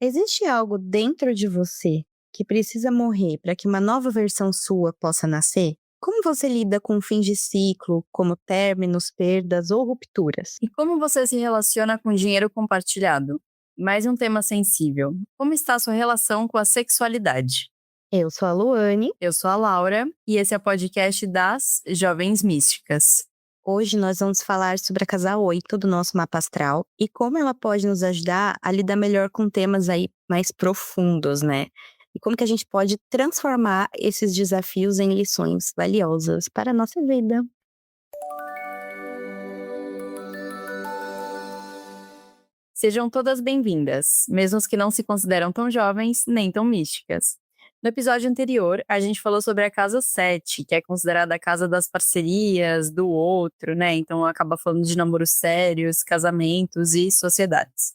Existe algo dentro de você que precisa morrer para que uma nova versão sua possa nascer? Como você lida com fins de ciclo, como términos, perdas ou rupturas? E como você se relaciona com dinheiro compartilhado? Mais um tema sensível. Como está a sua relação com a sexualidade? Eu sou a Luane. Eu sou a Laura e esse é o podcast das Jovens Místicas. Hoje nós vamos falar sobre a casa 8 do nosso mapa astral e como ela pode nos ajudar a lidar melhor com temas aí mais profundos, né? E como que a gente pode transformar esses desafios em lições valiosas para a nossa vida. Sejam todas bem-vindas, mesmo as que não se consideram tão jovens nem tão místicas. No episódio anterior, a gente falou sobre a casa 7, que é considerada a casa das parcerias, do outro, né? Então acaba falando de namoros sérios, casamentos e sociedades.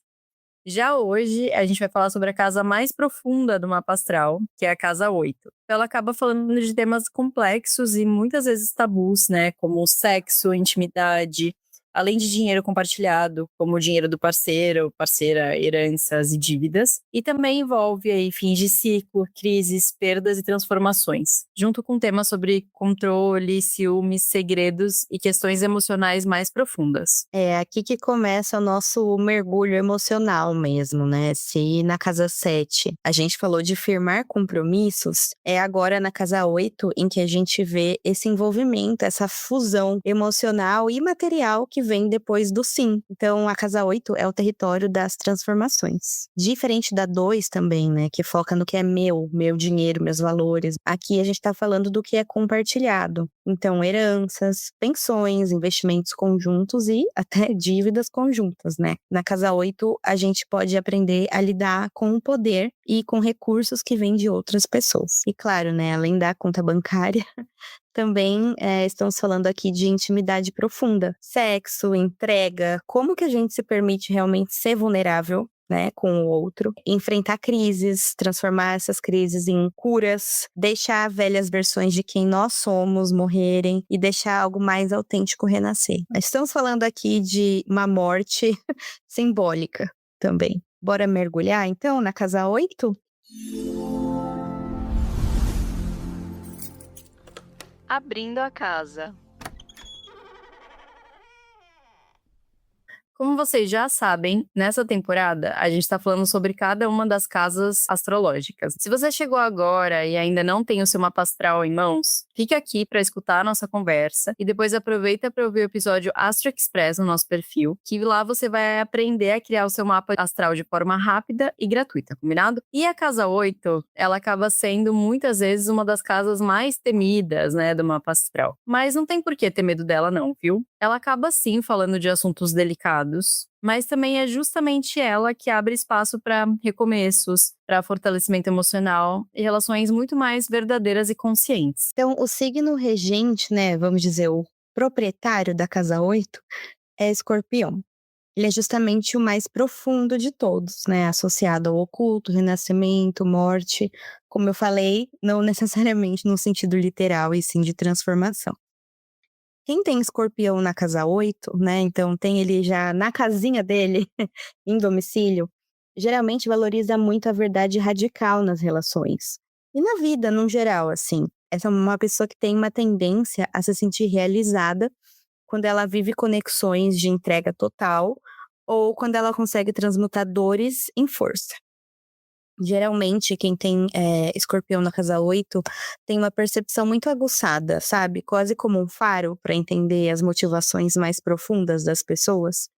Já hoje, a gente vai falar sobre a casa mais profunda do mapa astral, que é a casa 8. Ela acaba falando de temas complexos e muitas vezes tabus, né? Como sexo, intimidade, além de dinheiro compartilhado, como o dinheiro do parceiro, parceira, heranças e dívidas. E também envolve aí fins de ciclo, crises, perdas e transformações, junto com temas sobre controle, ciúmes, segredos e questões emocionais mais profundas. É aqui que começa o nosso mergulho emocional mesmo, né? Se na casa 7 a gente falou de firmar compromissos, é agora na casa 8 em que a gente vê esse envolvimento, essa fusão emocional e material que vem depois do sim. Então, a casa 8 é o território das transformações. Diferente da 2 também, né? Que foca no que é meu dinheiro, meus valores. Aqui a gente tá falando do que é compartilhado. Então, heranças, pensões, investimentos conjuntos e até dívidas conjuntas, né? Na casa 8, a gente pode aprender a lidar com o poder e com recursos que vêm de outras pessoas. E claro, né, além da conta bancária, também estamos falando aqui de intimidade profunda. Sexo, entrega, como que a gente se permite realmente ser vulnerável, né, com o outro, enfrentar crises, transformar essas crises em curas, deixar velhas versões de quem nós somos morrerem e deixar algo mais autêntico renascer. Estamos falando aqui de uma morte simbólica também. Bora mergulhar então na casa 8? Abrindo a casa. Como vocês já sabem, nessa temporada a gente está falando sobre cada uma das casas astrológicas. Se você chegou agora e ainda não tem o seu mapa astral em mãos, fique aqui para escutar a nossa conversa e depois aproveita para ouvir o episódio Astro Express no nosso perfil, que lá você vai aprender a criar o seu mapa astral de forma rápida e gratuita, combinado? E a casa 8, ela acaba sendo muitas vezes uma das casas mais temidas, né, do mapa astral. Mas não tem por que ter medo dela não, viu? Ela acaba sim falando de assuntos delicados, mas também é justamente ela que abre espaço para recomeços, para fortalecimento emocional e relações muito mais verdadeiras e conscientes. Então, o signo regente, né, vamos dizer, o proprietário da casa 8 é Escorpião. Ele é justamente o mais profundo de todos, né, associado ao oculto, renascimento, morte, como eu falei, não necessariamente no sentido literal, e sim de transformação. Quem tem Escorpião na casa 8, né, então tem ele já na casinha dele, em domicílio, geralmente valoriza muito a verdade radical nas relações. E na vida, no geral, assim. Essa é uma pessoa que tem uma tendência a se sentir realizada quando ela vive conexões de entrega total ou quando ela consegue transmutar dores em força. Geralmente, quem tem Escorpião na casa 8 tem uma percepção muito aguçada, sabe? Quase como um faro para entender as motivações mais profundas das pessoas.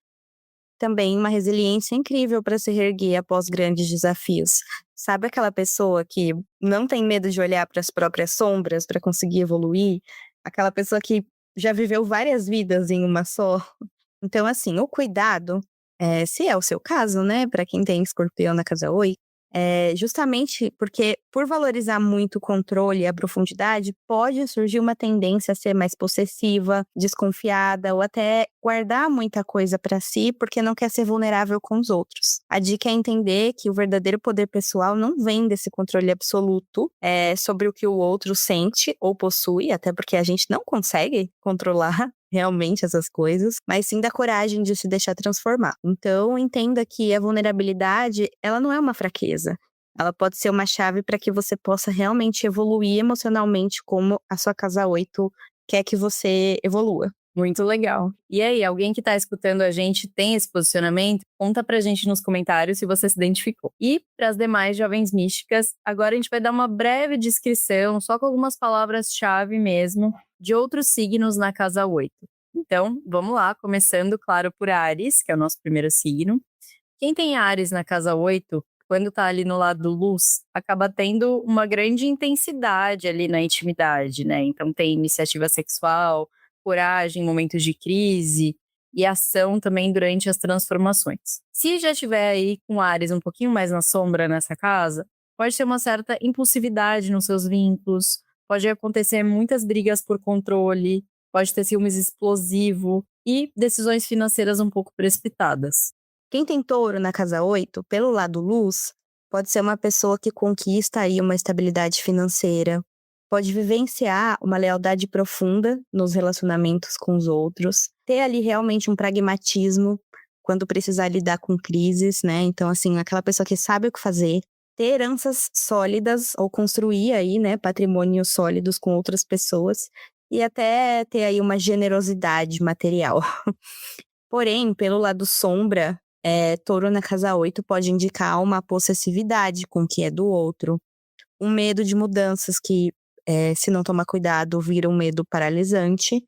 Também uma resiliência incrível para se reerguer após grandes desafios. Sabe aquela pessoa que não tem medo de olhar para as próprias sombras para conseguir evoluir? Aquela pessoa que já viveu várias vidas em uma só? Então, assim, o cuidado, se é o seu caso, né, para quem tem Escorpião na casa 8, justamente porque, por valorizar muito o controle e a profundidade, pode surgir uma tendência a ser mais possessiva, desconfiada ou até guardar muita coisa para si porque não quer ser vulnerável com os outros. A dica é entender que o verdadeiro poder pessoal não vem desse controle absoluto sobre o que o outro sente ou possui, até porque a gente não consegue controlar realmente essas coisas, mas sim da coragem de se deixar transformar. Então, entenda que a vulnerabilidade, ela não é uma fraqueza. Ela pode ser uma chave para que você possa realmente evoluir emocionalmente como a sua casa 8 quer que você evolua. Muito legal. E aí, alguém que tá escutando a gente tem esse posicionamento? Conta pra gente nos comentários se você se identificou. E para as demais jovens místicas, agora a gente vai dar uma breve descrição, só com algumas palavras-chave mesmo, de outros signos na casa 8. Então, vamos lá, começando, claro, por Áries, que é o nosso primeiro signo. Quem tem Áries na casa 8, quando tá ali no lado luz, acaba tendo uma grande intensidade ali na intimidade, né? Então tem iniciativa sexual, coragem em momentos de crise e ação também durante as transformações. Se já tiver aí com Áries um pouquinho mais na sombra nessa casa, pode ter uma certa impulsividade nos seus vínculos, pode acontecer muitas brigas por controle, pode ter ciúmes explosivo e decisões financeiras um pouco precipitadas. Quem tem touro na casa 8, pelo lado luz, pode ser uma pessoa que conquista aí uma estabilidade financeira, pode vivenciar uma lealdade profunda nos relacionamentos com os outros, ter ali realmente um pragmatismo quando precisar lidar com crises, né? Então, assim, aquela pessoa que sabe o que fazer, ter heranças sólidas ou construir aí, né, patrimônios sólidos com outras pessoas e até ter aí uma generosidade material. Porém, pelo lado sombra, touro na casa 8 pode indicar uma possessividade com o que é do outro, um medo de mudanças que, se não tomar cuidado, vira um medo paralisante,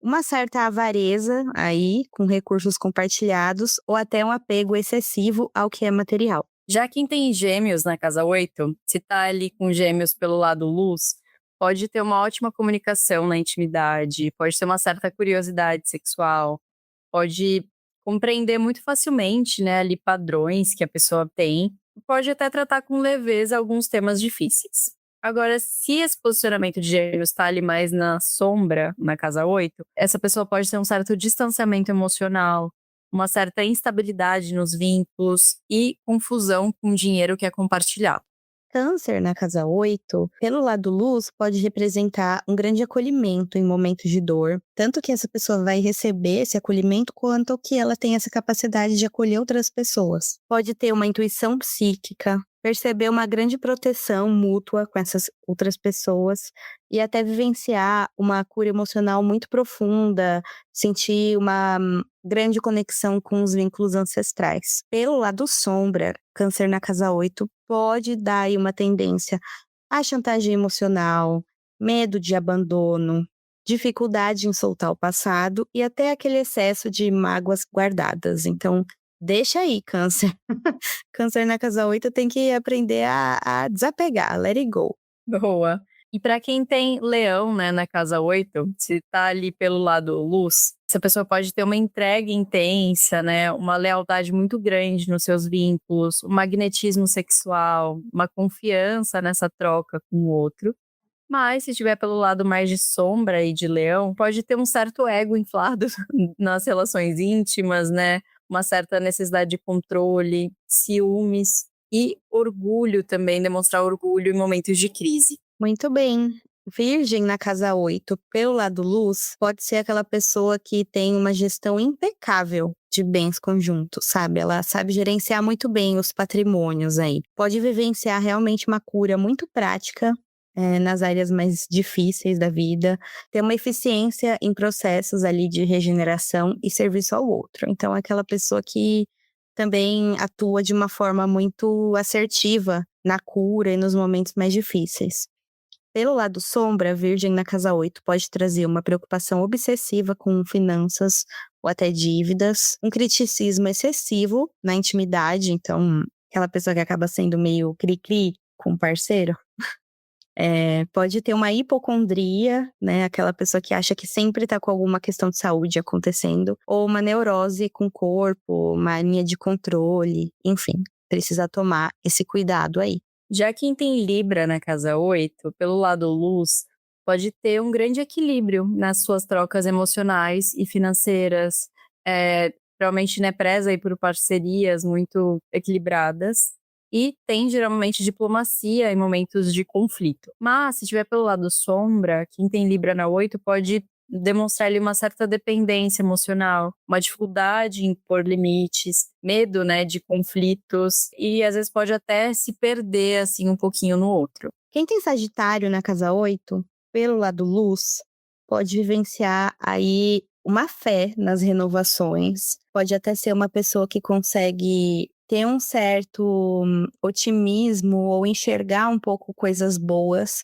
uma certa avareza aí, com recursos compartilhados, ou até um apego excessivo ao que é material. Já quem tem gêmeos na casa 8, se tá ali com gêmeos pelo lado luz, pode ter uma ótima comunicação na intimidade, pode ter uma certa curiosidade sexual, pode compreender muito facilmente, né, ali padrões que a pessoa tem, pode até tratar com leveza alguns temas difíceis. Agora, se esse posicionamento de gêmeos está ali mais na sombra, na casa 8, essa pessoa pode ter um certo distanciamento emocional, uma certa instabilidade nos vínculos e confusão com o dinheiro que é compartilhado. Câncer na casa 8, pelo lado luz, pode representar um grande acolhimento em momentos de dor, tanto que essa pessoa vai receber esse acolhimento, quanto que ela tem essa capacidade de acolher outras pessoas. Pode ter uma intuição psíquica, perceber uma grande proteção mútua com essas outras pessoas e até vivenciar uma cura emocional muito profunda, sentir uma grande conexão com os vínculos ancestrais. Pelo lado sombra, Câncer na casa 8 pode dar aí uma tendência à chantagem emocional, medo de abandono, dificuldade em soltar o passado e até aquele excesso de mágoas guardadas. Então, deixa aí, Câncer. Câncer na casa 8 tem que aprender a desapegar, let it go. Boa. E para quem tem leão, né, na casa 8, se tá ali pelo lado luz, essa pessoa pode ter uma entrega intensa, né, uma lealdade muito grande nos seus vínculos, um magnetismo sexual, uma confiança nessa troca com o outro. Mas se tiver pelo lado mais de sombra e de leão, pode ter um certo ego inflado nas relações íntimas, né, uma certa necessidade de controle, ciúmes e orgulho também, demonstrar orgulho em momentos de crise. Muito bem. Virgem na casa 8, pelo lado luz, pode ser aquela pessoa que tem uma gestão impecável de bens conjuntos, sabe? Ela sabe gerenciar muito bem os patrimônios aí. Pode vivenciar realmente uma cura muito prática, nas áreas mais difíceis da vida, ter uma eficiência em processos ali de regeneração e serviço ao outro. Então, é aquela pessoa que também atua de uma forma muito assertiva na cura e nos momentos mais difíceis. Pelo lado sombra, Virgem na casa 8 pode trazer uma preocupação obsessiva com finanças ou até dívidas, um criticismo excessivo na intimidade, então aquela pessoa que acaba sendo meio cri-cri com o parceiro. Pode ter uma hipocondria, né, aquela pessoa que acha que sempre tá com alguma questão de saúde acontecendo, ou uma neurose com o corpo, mania de controle, enfim, precisa tomar esse cuidado aí. Já quem tem Libra na casa 8, pelo lado luz, pode ter um grande equilíbrio nas suas trocas emocionais e financeiras. Provavelmente, né, preza aí por parcerias muito equilibradas e tem geralmente diplomacia em momentos de conflito. Mas, se tiver pelo lado sombra, quem tem Libra na 8 pode demonstrar ali uma certa dependência emocional, uma dificuldade em pôr limites, medo, né, de conflitos e às vezes pode até se perder assim um pouquinho no outro. Quem tem Sagitário na casa 8, pelo lado luz, pode vivenciar aí uma fé nas renovações. Pode até ser uma pessoa que consegue ter um certo otimismo ou enxergar um pouco coisas boas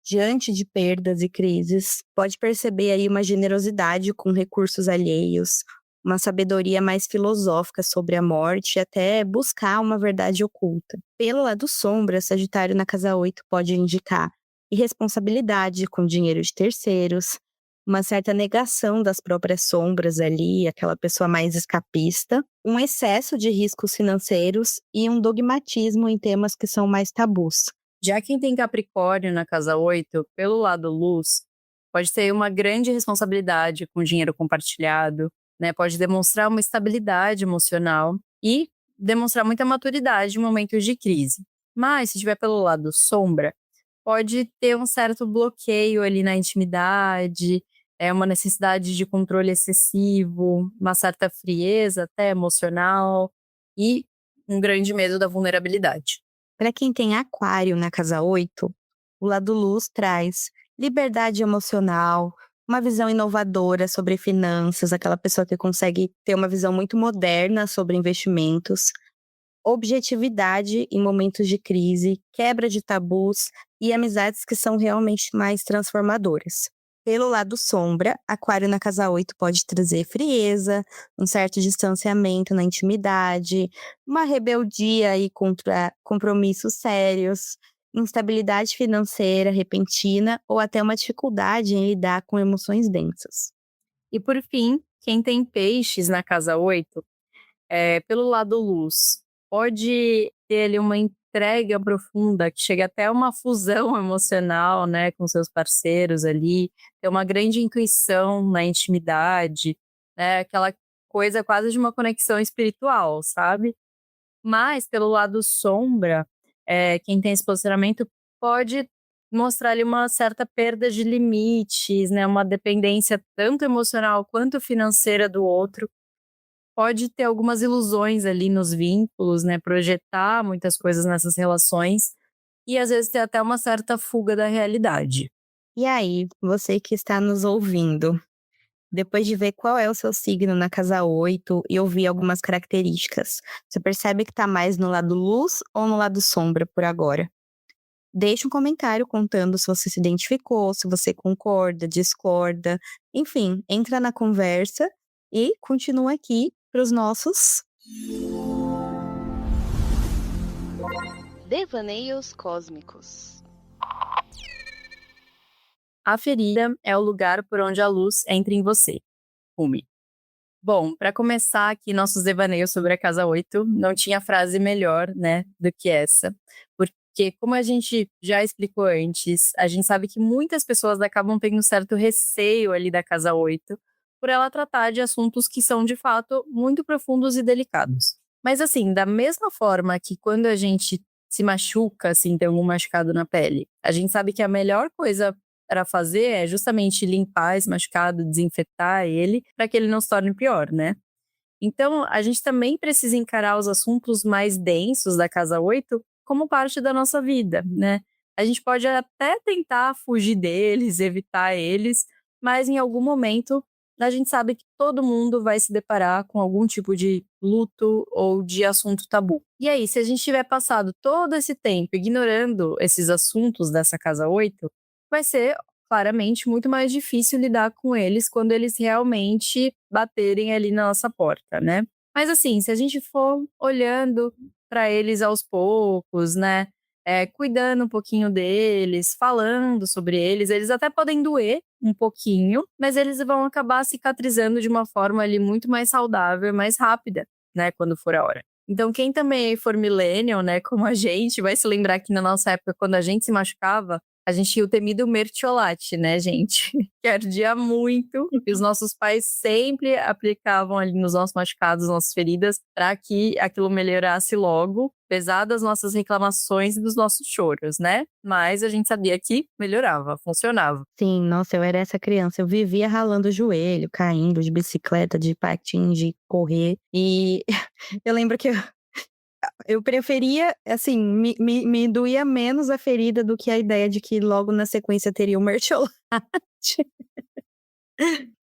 diante de perdas e crises. Pode perceber aí uma generosidade com recursos alheios, uma sabedoria mais filosófica sobre a morte e até buscar uma verdade oculta. Pelo lado sombra, Sagitário na casa 8 pode indicar irresponsabilidade com dinheiro de terceiros, uma certa negação das próprias sombras ali, aquela pessoa mais escapista, um excesso de riscos financeiros e um dogmatismo em temas que são mais tabus. Já quem tem Capricórnio na casa 8, pelo lado luz, pode ter uma grande responsabilidade com o dinheiro compartilhado, né? Pode demonstrar uma estabilidade emocional e demonstrar muita maturidade em momentos de crise. Mas, se estiver pelo lado sombra, pode ter um certo bloqueio ali na intimidade, uma necessidade de controle excessivo, uma certa frieza até emocional e um grande medo da vulnerabilidade. Para quem tem Aquário na casa 8, o lado luz traz liberdade emocional, uma visão inovadora sobre finanças, aquela pessoa que consegue ter uma visão muito moderna sobre investimentos, objetividade em momentos de crise, quebra de tabus e amizades que são realmente mais transformadoras. Pelo lado sombra, Aquário na casa 8 pode trazer frieza, um certo distanciamento na intimidade, uma rebeldia aí contra compromissos sérios, instabilidade financeira repentina ou até uma dificuldade em lidar com emoções densas. E por fim, quem tem peixes na casa 8, pelo lado luz, pode ter ali uma entrega profunda que chega até uma fusão emocional, né, com seus parceiros ali, ter uma grande intuição na intimidade, né, aquela coisa quase de uma conexão espiritual, sabe? Mas pelo lado sombra, quem tem esse posicionamento pode mostrar ali uma certa perda de limites, né, uma dependência tanto emocional quanto financeira do outro. Pode ter algumas ilusões ali nos vínculos, né, projetar muitas coisas nessas relações e às vezes ter até uma certa fuga da realidade. E aí, você que está nos ouvindo, depois de ver qual é o seu signo na casa 8 e ouvir algumas características, você percebe que está mais no lado luz ou no lado sombra por agora? Deixe um comentário contando se você se identificou, se você concorda, discorda, enfim, entra na conversa e continua aqui para os nossos devaneios cósmicos. A ferida é o lugar por onde a luz entra em você. Rumi. Bom, para começar aqui nossos devaneios sobre a casa 8, não tinha frase melhor, né, do que essa. Porque, como a gente já explicou antes, a gente sabe que muitas pessoas acabam tendo um certo receio ali da casa 8, por ela tratar de assuntos que são, de fato, muito profundos e delicados. Mas, assim, da mesma forma que quando a gente se machuca, assim, tem algum machucado na pele, a gente sabe que a melhor coisa para fazer é justamente limpar esse machucado, desinfetar ele, para que ele não se torne pior, né? Então, a gente também precisa encarar os assuntos mais densos da casa 8 como parte da nossa vida, né? A gente pode até tentar fugir deles, evitar eles, mas em algum momento a gente sabe que todo mundo vai se deparar com algum tipo de luto ou de assunto tabu. E aí, se a gente tiver passado todo esse tempo ignorando esses assuntos dessa casa 8, vai ser claramente muito mais difícil lidar com eles quando eles realmente baterem ali na nossa porta, né? Mas assim, se a gente for olhando para eles aos poucos, né? Cuidando um pouquinho deles, falando sobre eles, eles até podem doer um pouquinho, mas eles vão acabar cicatrizando de uma forma ali muito mais saudável, mais rápida, né? Quando for a hora. Então, quem também for millennial, né, como a gente, vai se lembrar que na nossa época, quando a gente se machucava, a gente tinha o temido mertiolate, né, gente? Que ardia muito. E os nossos pais sempre aplicavam ali nos nossos machucados, nossas feridas, para que aquilo melhorasse logo, apesar das nossas reclamações e dos nossos choros, né? Mas a gente sabia que melhorava, funcionava. Sim, nossa, eu era essa criança. Eu vivia ralando o joelho, caindo de bicicleta, de patins, de correr. E eu lembro que eu preferia, assim, me doía menos a ferida do que a ideia de que logo na sequência teria o mertiolate.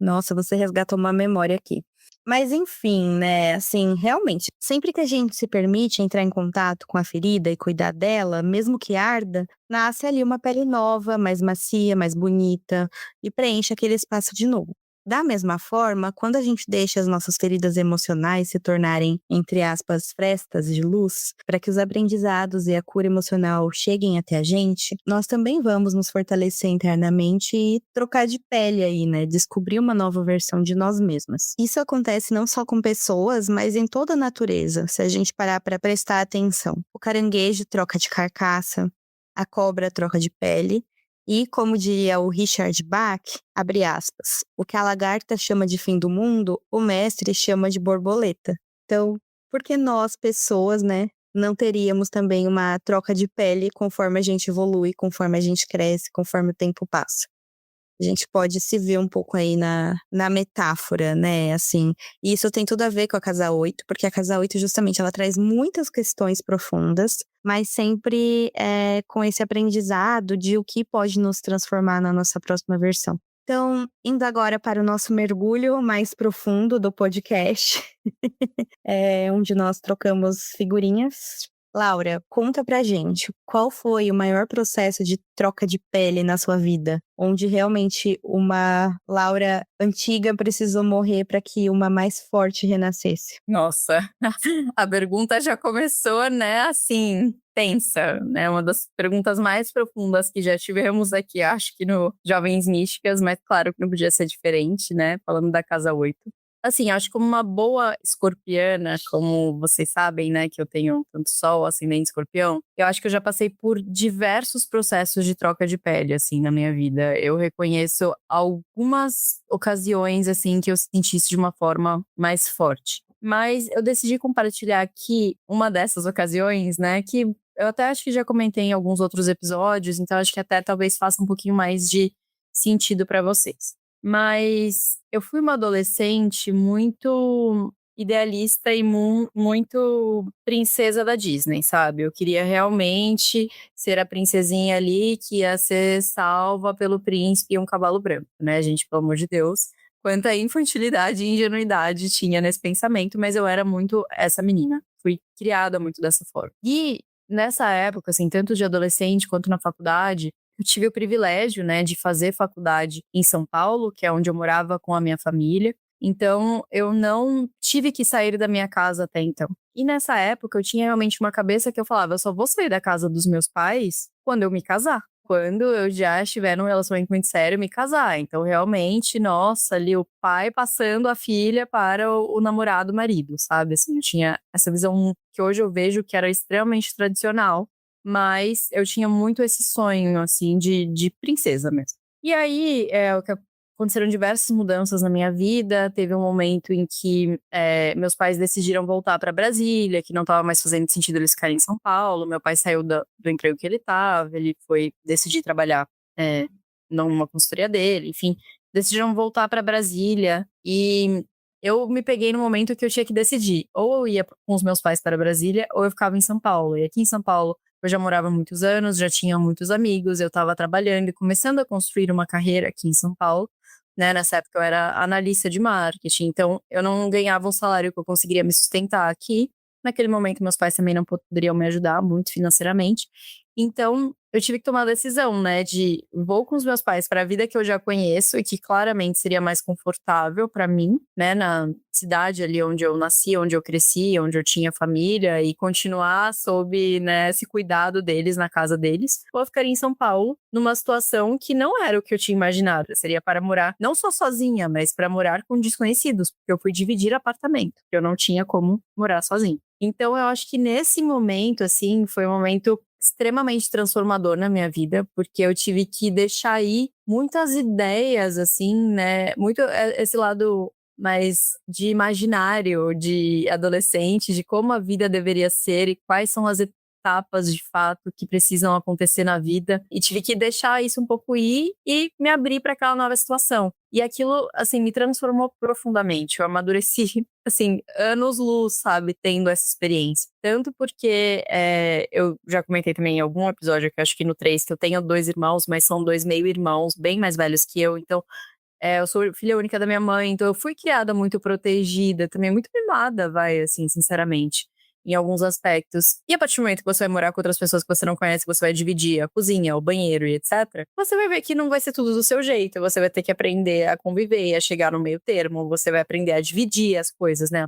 Nossa, você resgatou uma memória aqui. Mas enfim, né, assim, realmente, sempre que a gente se permite entrar em contato com a ferida e cuidar dela, mesmo que arda, nasce ali uma pele nova, mais macia, mais bonita e preenche aquele espaço de novo. Da mesma forma, quando a gente deixa as nossas feridas emocionais se tornarem, entre aspas, frestas de luz, para que os aprendizados e a cura emocional cheguem até a gente, nós também vamos nos fortalecer internamente e trocar de pele aí, né? Descobrir uma nova versão de nós mesmas. Isso acontece não só com pessoas, mas em toda a natureza, se a gente parar para prestar atenção. O caranguejo troca de carcaça, a cobra troca de pele. E, como diria o Richard Bach, abre aspas, o que a lagarta chama de fim do mundo, o mestre chama de borboleta. Então, por que nós, pessoas, né, não teríamos também uma troca de pele conforme a gente evolui, conforme a gente cresce, conforme o tempo passa? A gente pode se ver um pouco aí na metáfora, né, assim. E isso tem tudo a ver com a Casa 8, porque a Casa 8 justamente ela traz muitas questões profundas, mas sempre com esse aprendizado de o que pode nos transformar na nossa próxima versão. Então, indo agora para o nosso mergulho mais profundo do podcast, onde nós trocamos figurinhas. Laura, conta pra gente, qual foi o maior processo de troca de pele na sua vida? Onde realmente uma Laura antiga precisou morrer para que uma mais forte renascesse? Nossa, a pergunta já começou, né, assim, tensa, né? Uma das perguntas mais profundas que já tivemos aqui, acho que no Jovens Místicas, mas claro que não podia ser diferente, né? Falando da Casa 8. Assim, acho que como uma boa escorpiana, como vocês sabem, né, que eu tenho tanto Sol, ascendente Escorpião, eu acho que eu já passei por diversos processos de troca de pele, assim, na minha vida. Eu reconheço algumas ocasiões, assim, que eu senti isso de uma forma mais forte. Mas eu decidi compartilhar aqui uma dessas ocasiões, né, que eu até acho que já comentei em alguns outros episódios, então acho que até talvez faça um pouquinho mais de sentido para vocês. Mas eu fui uma adolescente muito idealista e muito princesa da Disney, sabe? Eu queria realmente ser a princesinha ali que ia ser salva pelo príncipe e um cavalo branco, né, gente? Pelo amor de Deus. Quanta infantilidade e ingenuidade tinha nesse pensamento, mas eu era muito essa menina. Fui criada muito dessa forma. E nessa época, assim, tanto de adolescente quanto na faculdade, eu tive o privilégio, né, de fazer faculdade em São Paulo, que é onde eu morava com a minha família. Então, eu não tive que sair da minha casa até então. E nessa época, eu tinha realmente uma cabeça que eu falava, eu só vou sair da casa dos meus pais quando eu me casar. Quando eu já estiver num relacionamento muito sério, me casar. Então, realmente, nossa, ali o pai passando a filha para o namorado, o marido, sabe? Assim, eu tinha essa visão que hoje eu vejo que era extremamente tradicional, mas eu tinha muito esse sonho, assim, de princesa mesmo. E aí, o que aconteceram diversas mudanças na minha vida. Teve um momento em que meus pais decidiram voltar para Brasília, que não estava mais fazendo sentido eles ficarem em São Paulo. Meu pai saiu do emprego que ele estava, ele foi decidir trabalhar numa consultoria dele, enfim. Decidiram voltar para Brasília e eu me peguei no momento que eu tinha que decidir. Ou eu ia com os meus pais para Brasília, ou eu ficava em São Paulo. E aqui em São Paulo, eu já morava há muitos anos, já tinha muitos amigos, eu estava trabalhando e começando a construir uma carreira aqui em São Paulo, né? Nessa época eu era analista de marketing, então eu não ganhava um salário que eu conseguiria me sustentar aqui. Naquele momento, meus pais também não poderiam me ajudar muito financeiramente. Então, eu tive que tomar a decisão, né, de vou com os meus pais para a vida que eu já conheço e que claramente seria mais confortável para mim, né, na cidade ali onde eu nasci, onde eu cresci, onde eu tinha família e continuar sob, né, esse cuidado deles na casa deles. Ou eu ficaria em São Paulo, numa situação que não era o que eu tinha imaginado. Seria para morar não só sozinha, mas para morar com desconhecidos, porque eu fui dividir apartamento, porque eu não tinha como morar sozinha. Então eu acho que nesse momento, assim, foi um momento extremamente transformador na minha vida, porque eu tive que deixar ir muitas ideias, assim, né, muito esse lado mais de imaginário, de adolescente, de como a vida deveria ser e quais são as etapas de fato que precisam acontecer na vida, e tive que deixar isso um pouco ir e me abrir para aquela nova situação. E aquilo, assim, me transformou profundamente. Eu amadureci, assim, anos-luz, sabe, tendo essa experiência. Tanto porque eu já comentei também em algum episódio, que eu acho que no 3, que eu tenho 2 irmãos, mas são 2 meio-irmãos, bem mais velhos que eu. Então, eu sou filha única da minha mãe, então eu fui criada muito protegida, também muito mimada, vai, assim, sinceramente, em alguns aspectos. E a partir do momento que você vai morar com outras pessoas que você não conhece, que você vai dividir a cozinha, o banheiro e etc., você vai ver que não vai ser tudo do seu jeito, você vai ter que aprender a conviver, a chegar no meio termo, você vai aprender a dividir as coisas, né,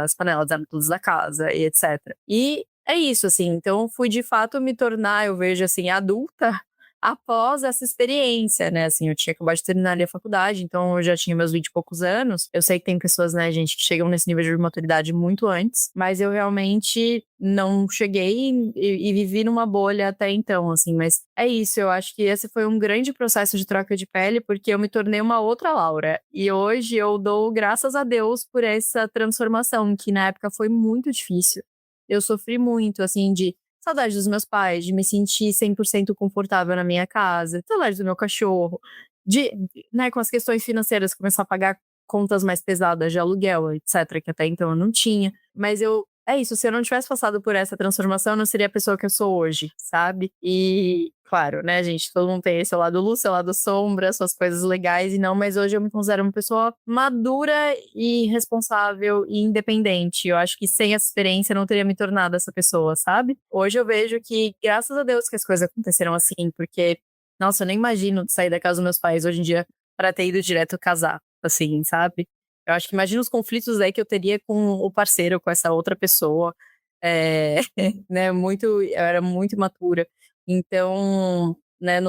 as panelas eram todas da casa e etc. E é isso, assim, então fui de fato me tornar, eu vejo assim, adulta, após essa experiência, né, assim, eu tinha acabado de terminar ali a faculdade, então eu já tinha meus 20 e poucos anos. Eu sei que tem pessoas, né, gente, que chegam nesse nível de maturidade muito antes, mas eu realmente não cheguei e vivi numa bolha até então, assim, mas é isso, eu acho que esse foi um grande processo de troca de pele, porque eu me tornei uma outra Laura, e hoje eu dou graças a Deus por essa transformação, que na época foi muito difícil. Eu sofri muito, assim, de saudade dos meus pais, de me sentir 100% confortável na minha casa, saudade do meu cachorro, de, né, com as questões financeiras, começar a pagar contas mais pesadas de aluguel, etc, que até então eu não tinha. Mas é isso, se eu não tivesse passado por essa transformação, eu não seria a pessoa que eu sou hoje, sabe? E, claro, né, gente, todo mundo tem seu lado luz, seu lado sombra, suas coisas legais e não, mas hoje eu me considero uma pessoa madura e responsável e independente. Eu acho que sem essa experiência eu não teria me tornado essa pessoa, sabe? Hoje eu vejo que, graças a Deus, que as coisas aconteceram assim, porque, nossa, eu nem imagino sair da casa dos meus pais hoje em dia para ter ido direto casar, assim, sabe? Eu acho que imagina os conflitos aí que eu teria com o parceiro, com essa outra pessoa. É, né, eu era muito imatura. Então, né,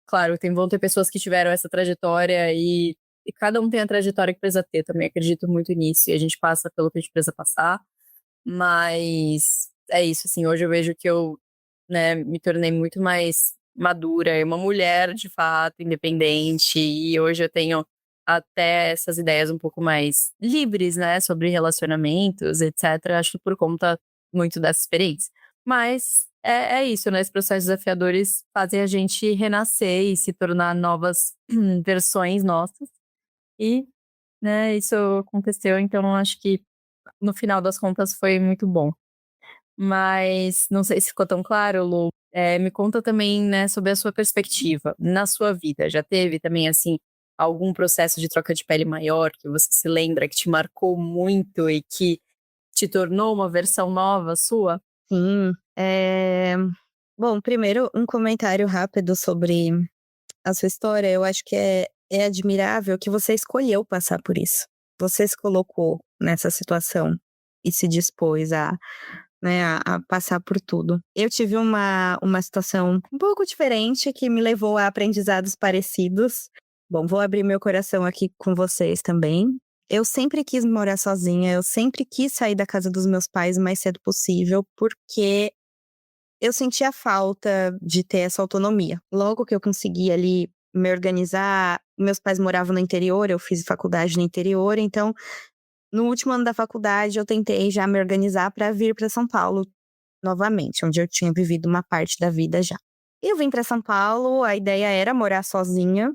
claro, vão ter pessoas que tiveram essa trajetória e cada um tem a trajetória que precisa ter também, acredito muito nisso. E a gente passa pelo que a gente precisa passar. Mas é isso, assim, hoje eu vejo que eu, né, me tornei muito mais madura, uma mulher de fato, independente, e hoje eu tenho até essas ideias um pouco mais livres, né, sobre relacionamentos, etc. Acho que por conta muito dessa experiência. Mas é isso, né? Esses processos desafiadores fazem a gente renascer e se tornar novas versões nossas. E, né, isso aconteceu, então acho que no final das contas foi muito bom. Mas não sei se ficou tão claro, Lu. Me conta também, né, sobre a sua perspectiva na sua vida. Já teve também, assim, algum processo de troca de pele maior que você se lembra, que te marcou muito e que te tornou uma versão nova sua? Sim, bom, primeiro um comentário rápido sobre a sua história. Eu acho que é admirável que você escolheu passar por isso. Você se colocou nessa situação e se dispôs a, né, a passar por tudo. Eu tive uma situação um pouco diferente que me levou a aprendizados parecidos. Bom, vou abrir meu coração aqui com vocês também. Eu sempre quis morar sozinha, eu sempre quis sair da casa dos meus pais o mais cedo possível, porque eu sentia falta de ter essa autonomia. Logo que eu consegui ali me organizar, meus pais moravam no interior, eu fiz faculdade no interior, então no último ano da faculdade eu tentei já me organizar para vir para São Paulo novamente, onde eu tinha vivido uma parte da vida já. Eu vim para São Paulo, a ideia era morar sozinha,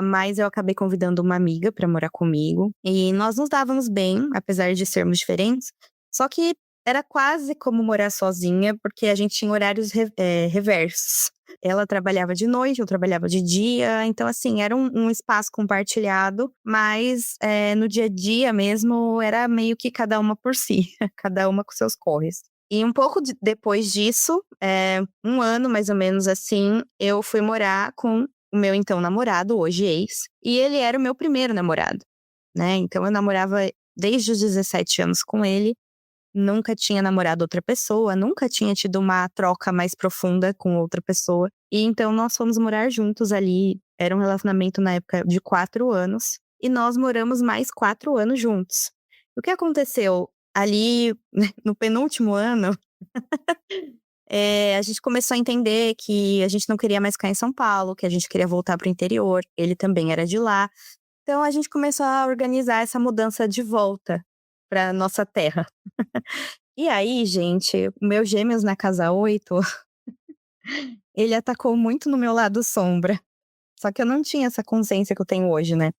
mas eu acabei convidando uma amiga para morar comigo e nós nos dávamos bem, apesar de sermos diferentes. Só que era quase como morar sozinha, porque a gente tinha horários reversos. Ela trabalhava de noite, eu trabalhava de dia, então assim, era um espaço compartilhado, mas no dia a dia mesmo era meio que cada uma por si, cada uma com seus corres. E um pouco depois disso, 1 ano mais ou menos assim, eu fui morar com o meu então namorado, hoje ex, e ele era o meu primeiro namorado, né, então eu namorava desde os 17 anos com ele, nunca tinha namorado outra pessoa, nunca tinha tido uma troca mais profunda com outra pessoa, e então nós fomos morar juntos ali, era um relacionamento na época de 4 anos, e nós moramos mais 4 anos juntos. O que aconteceu? ali, né, no penúltimo ano, a gente começou a entender que a gente não queria mais ficar em São Paulo, que a gente queria voltar para o interior, ele também era de lá. Então a gente começou a organizar essa mudança de volta para nossa terra. E aí, gente, o meu gêmeos na casa 8, ele atacou muito no meu lado sombra. Só que eu não tinha essa consciência que eu tenho hoje, né.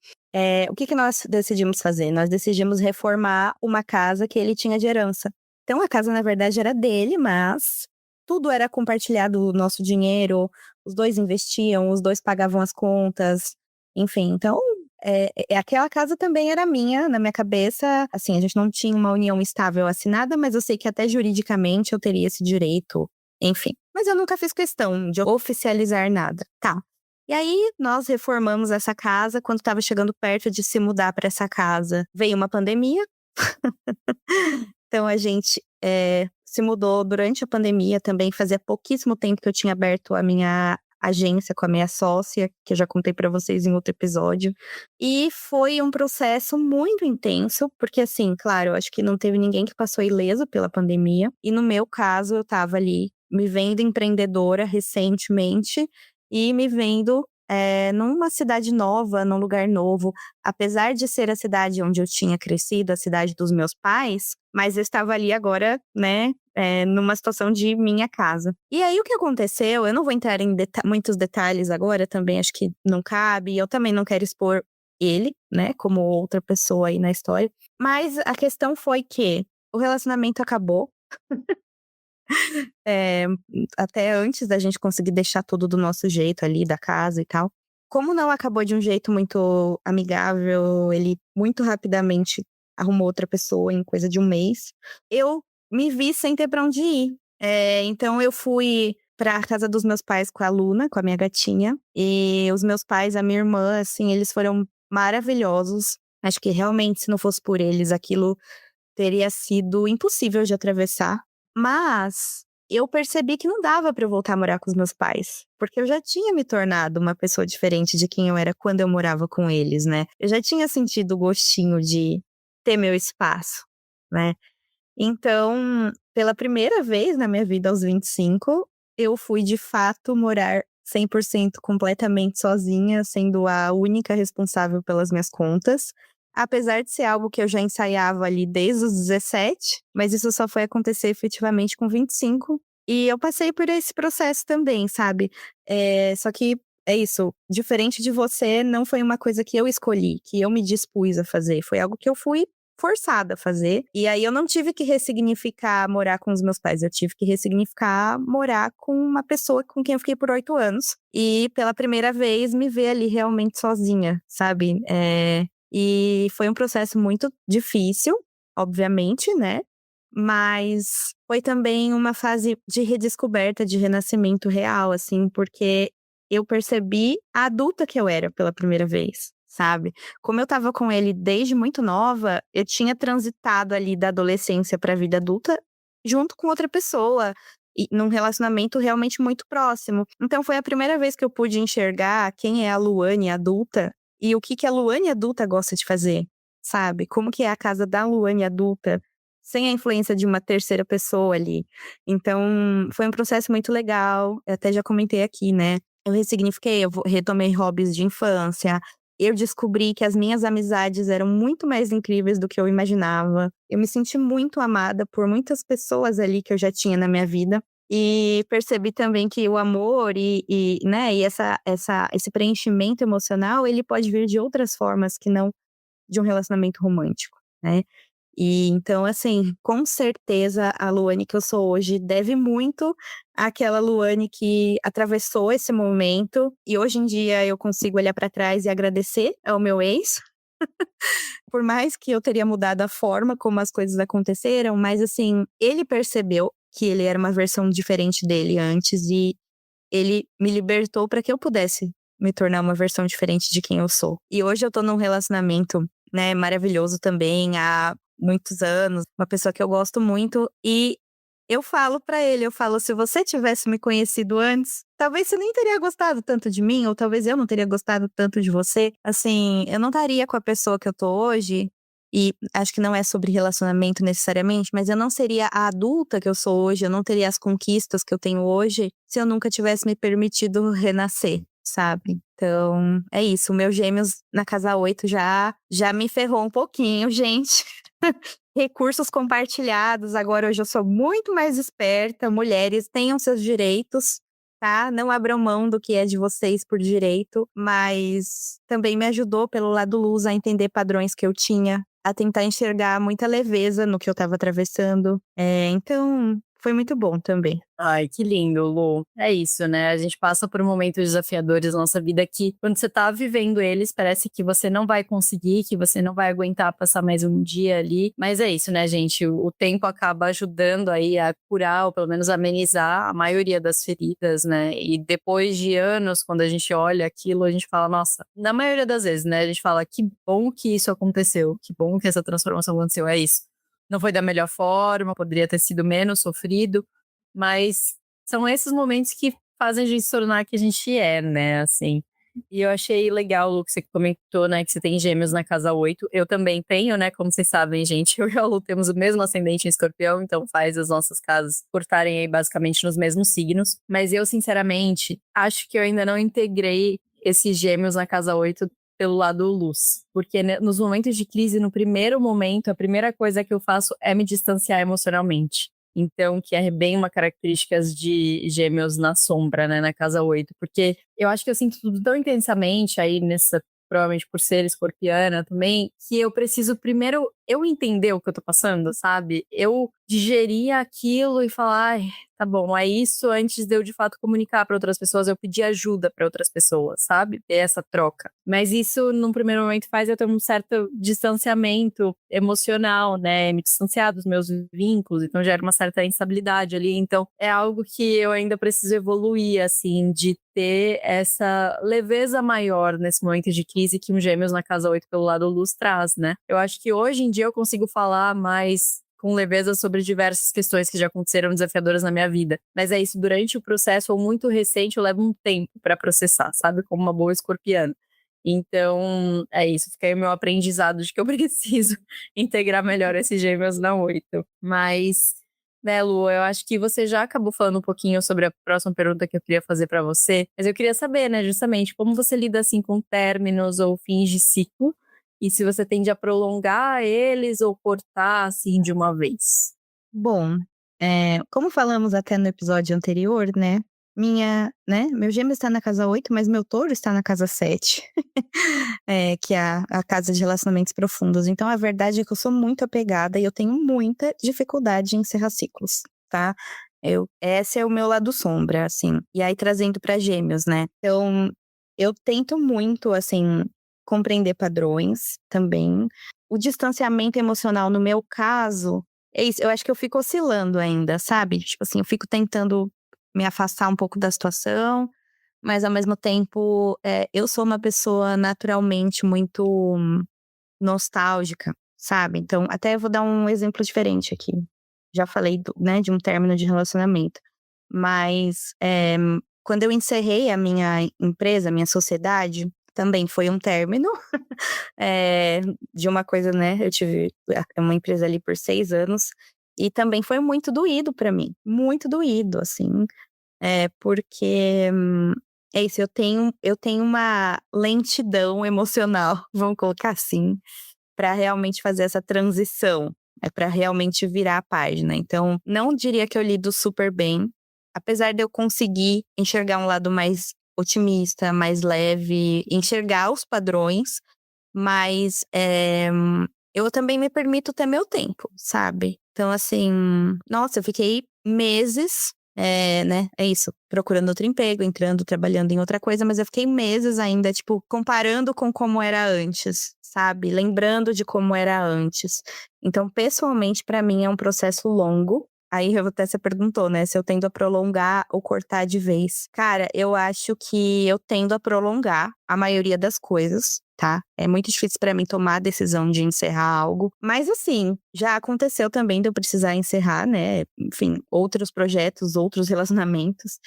O que que nós decidimos fazer? Nós decidimos reformar uma casa que ele tinha de herança. Então a casa, na verdade, era dele, mas tudo era compartilhado, o nosso dinheiro, os 2 investiam, os 2 pagavam as contas, enfim. Então, aquela casa também era minha, na minha cabeça, assim, a gente não tinha uma união estável assinada, mas eu sei que até juridicamente eu teria esse direito, enfim. Mas eu nunca fiz questão de oficializar nada. Tá. E aí, nós reformamos essa casa. Quando estava chegando perto de se mudar para essa casa, veio uma pandemia. Então a gente, se mudou durante a pandemia também. Fazia pouquíssimo tempo que eu tinha aberto a minha agência com a minha sócia, que eu já contei para vocês em outro episódio. E foi um processo muito intenso, porque assim, claro, eu acho que não teve ninguém que passou ileso pela pandemia. E no meu caso, eu estava ali me vendo empreendedora recentemente e me vendo, numa cidade nova, num lugar novo. Apesar de ser a cidade onde eu tinha crescido, a cidade dos meus pais, mas eu estava ali agora, né, numa situação de minha casa. E aí o que aconteceu, eu não vou entrar em muitos detalhes agora, também acho que não cabe, eu também não quero expor ele, né, como outra pessoa aí na história, mas a questão foi que o relacionamento acabou. Eh, Até antes da gente conseguir deixar tudo do nosso jeito ali, da casa e tal. Como não acabou de um jeito muito amigável, ele muito rapidamente arrumou outra pessoa em coisa de um mês, eu me vi sem ter pra onde ir. Então eu fui pra casa dos meus pais com a Luna, com a minha gatinha, e os meus pais, a minha irmã, assim, eles foram maravilhosos. Acho que realmente se não fosse por eles, aquilo teria sido impossível de atravessar. Mas eu percebi que não dava pra eu voltar a morar com os meus pais, porque eu já tinha me tornado uma pessoa diferente de quem eu era quando eu morava com eles, né. Eu já tinha sentido o gostinho de ter meu espaço, né. Então, pela primeira vez na minha vida aos 25, eu fui de fato morar 100% completamente sozinha, sendo a única responsável pelas minhas contas. Apesar de ser algo que eu já ensaiava ali desde os 17, mas isso só foi acontecer efetivamente com 25. E eu passei por esse processo também, sabe. Só que é isso, diferente de você, não foi uma coisa que eu escolhi, que eu me dispus a fazer, foi algo que eu fui forçada a fazer. E aí eu não tive que ressignificar morar com os meus pais, eu tive que ressignificar morar com uma pessoa com quem eu fiquei por 8 anos. E pela primeira vez me ver ali realmente sozinha, sabe. E foi um processo muito difícil, obviamente, né, mas foi também uma fase de redescoberta, de renascimento real, assim, porque eu percebi a adulta que eu era pela primeira vez, sabe. Como eu estava com ele desde muito nova, eu tinha transitado ali da adolescência para a vida adulta junto com outra pessoa, e num relacionamento realmente muito próximo. Então foi a primeira vez que eu pude enxergar quem é a Luane adulta e o que que a Luane adulta gosta de fazer, sabe. Como que é a casa da Luane adulta, sem a influência de uma terceira pessoa ali. Então, foi um processo muito legal, eu até já comentei aqui, né. Eu ressignifiquei, retomei hobbies de infância, eu descobri que as minhas amizades eram muito mais incríveis do que eu imaginava. Eu me senti muito amada por muitas pessoas ali que eu já tinha na minha vida, e percebi também que o amor né, e esse preenchimento emocional, ele pode vir de outras formas que não de um relacionamento romântico, né. E então, assim, com certeza a Luane que eu sou hoje deve muito àquela Luane que atravessou esse momento, e hoje em dia eu consigo olhar pra trás e agradecer ao meu ex, por mais que eu teria mudado a forma como as coisas aconteceram, mas assim, ele percebeu que ele era uma versão diferente dele antes e ele me libertou pra que eu pudesse me tornar uma versão diferente de quem eu sou. E hoje eu tô num relacionamento, né, maravilhoso também há muitos anos, uma pessoa que eu gosto muito e eu falo pra ele, eu falo: "Se você tivesse me conhecido antes, talvez você nem teria gostado tanto de mim, ou talvez eu não teria gostado tanto de você. Assim, eu não estaria com a pessoa que eu tô hoje, e acho que não é sobre relacionamento necessariamente, mas eu não seria a adulta que eu sou hoje, eu não teria as conquistas que eu tenho hoje se eu nunca tivesse me permitido renascer, sabe? Então, é isso. O meu gêmeos na casa 8 já me ferrou um pouquinho, gente. Recursos compartilhados. Agora, hoje eu sou muito mais esperta. Mulheres, tenham seus direitos, tá? Não abram mão do que é de vocês por direito, mas também me ajudou pelo lado luz a entender padrões que eu tinha, a tentar enxergar muita leveza no que eu estava atravessando. Então, foi muito bom também. Ai, que lindo, Lu. É isso, né? A gente passa por momentos desafiadores na nossa vida que, quando você tá vivendo eles, parece que você não vai conseguir, que você não vai aguentar passar mais um dia ali. Mas é isso, né, gente? O tempo acaba ajudando aí a curar, ou pelo menos amenizar a maioria das feridas, né? E depois de anos, quando a gente olha aquilo, a gente fala, nossa, na maioria das vezes, né? A gente fala, que bom que isso aconteceu, que bom que essa transformação aconteceu. É isso. Não foi da melhor forma, poderia ter sido menos sofrido, mas são esses momentos que fazem a gente se tornar que a gente é, né, assim. E eu achei legal, Lu, que você comentou, né, que você tem gêmeos na casa 8. Eu também tenho, né, como vocês sabem, gente, eu e a Lu temos o mesmo ascendente em Escorpião, então faz as nossas casas cortarem aí basicamente nos mesmos signos. Mas eu, sinceramente, acho que eu ainda não integrei esses gêmeos na casa 8 pelo lado luz. Porque nos momentos de crise, no primeiro momento, a primeira coisa que eu faço é me distanciar emocionalmente. Então, que é bem uma característica de gêmeos na sombra, né, na casa 8. Porque eu acho que eu sinto tudo tão intensamente aí nessa, provavelmente por ser escorpiana também, que eu preciso primeiro eu entender o que eu tô passando, sabe? Eu digerir aquilo e falar, ai, tá bom, é isso, antes de eu de fato comunicar para outras pessoas, eu pedir ajuda para outras pessoas, sabe? Ter essa troca. Mas isso, num primeiro momento, faz eu ter um certo distanciamento emocional, né? Me distanciar dos meus vínculos, então gera uma certa instabilidade ali. Então, é algo que eu ainda preciso evoluir, assim, de ter essa leveza maior nesse momento de crise que um Gêmeos na casa 8 pelo lado luz traz, né? Eu acho que hoje em dia eu consigo falar mais com leveza sobre diversas questões que já aconteceram desafiadoras na minha vida. Mas é isso, durante o processo ou muito recente, eu levo um tempo para processar, sabe? Como uma boa escorpiana. Então, é isso. Fica aí o meu aprendizado de que eu preciso integrar melhor esses gêmeos na 8. Mas, né, Lu, eu acho que você já acabou falando um pouquinho sobre a próxima pergunta que eu queria fazer para você. Mas eu queria saber, né, justamente, como você lida assim com términos ou fins de ciclo? E se você tende a prolongar eles ou cortar assim de uma vez? Bom, como falamos até no episódio anterior, né, meu gêmeo está na casa 8, mas meu touro está na casa 7, que é a casa de relacionamentos profundos. Então a verdade é que eu sou muito apegada e eu tenho muita dificuldade em encerrar ciclos, tá. Esse é o meu lado sombra, assim. E aí trazendo para gêmeos, né, então eu tento muito, assim, compreender padrões também. O distanciamento emocional, no meu caso, é isso, eu acho que eu fico oscilando ainda, sabe? Tipo assim, eu fico tentando me afastar um pouco da situação, mas ao mesmo tempo, eu sou uma pessoa naturalmente muito nostálgica, sabe? Então, até eu vou dar um exemplo diferente aqui. Já falei né, de um término de relacionamento, mas quando eu encerrei a minha empresa, a minha sociedade, também foi um término de uma coisa, né? Eu tive uma empresa ali por 6 anos e também foi muito doído pra mim, muito doído, assim, porque é isso, eu tenho uma lentidão emocional, vamos colocar assim, pra realmente fazer essa transição, pra realmente virar a página. Então, não diria que eu lido super bem, apesar de eu conseguir enxergar um lado mais otimista, mais leve, enxergar os padrões, mas, eu também me permito ter meu tempo, sabe. Então assim, nossa, eu fiquei meses, né, é isso, procurando outro emprego, entrando, trabalhando em outra coisa, mas eu fiquei meses ainda, tipo, comparando com como era antes, sabe, lembrando de como era antes. Então, pessoalmente, pra mim é um processo longo. Aí até você perguntou, né, se eu tendo a prolongar ou cortar de vez. Cara, eu acho que eu tendo a prolongar a maioria das coisas, tá? É muito difícil pra mim tomar a decisão de encerrar algo, mas assim, já aconteceu também de eu precisar encerrar, né, enfim, outros projetos, outros relacionamentos.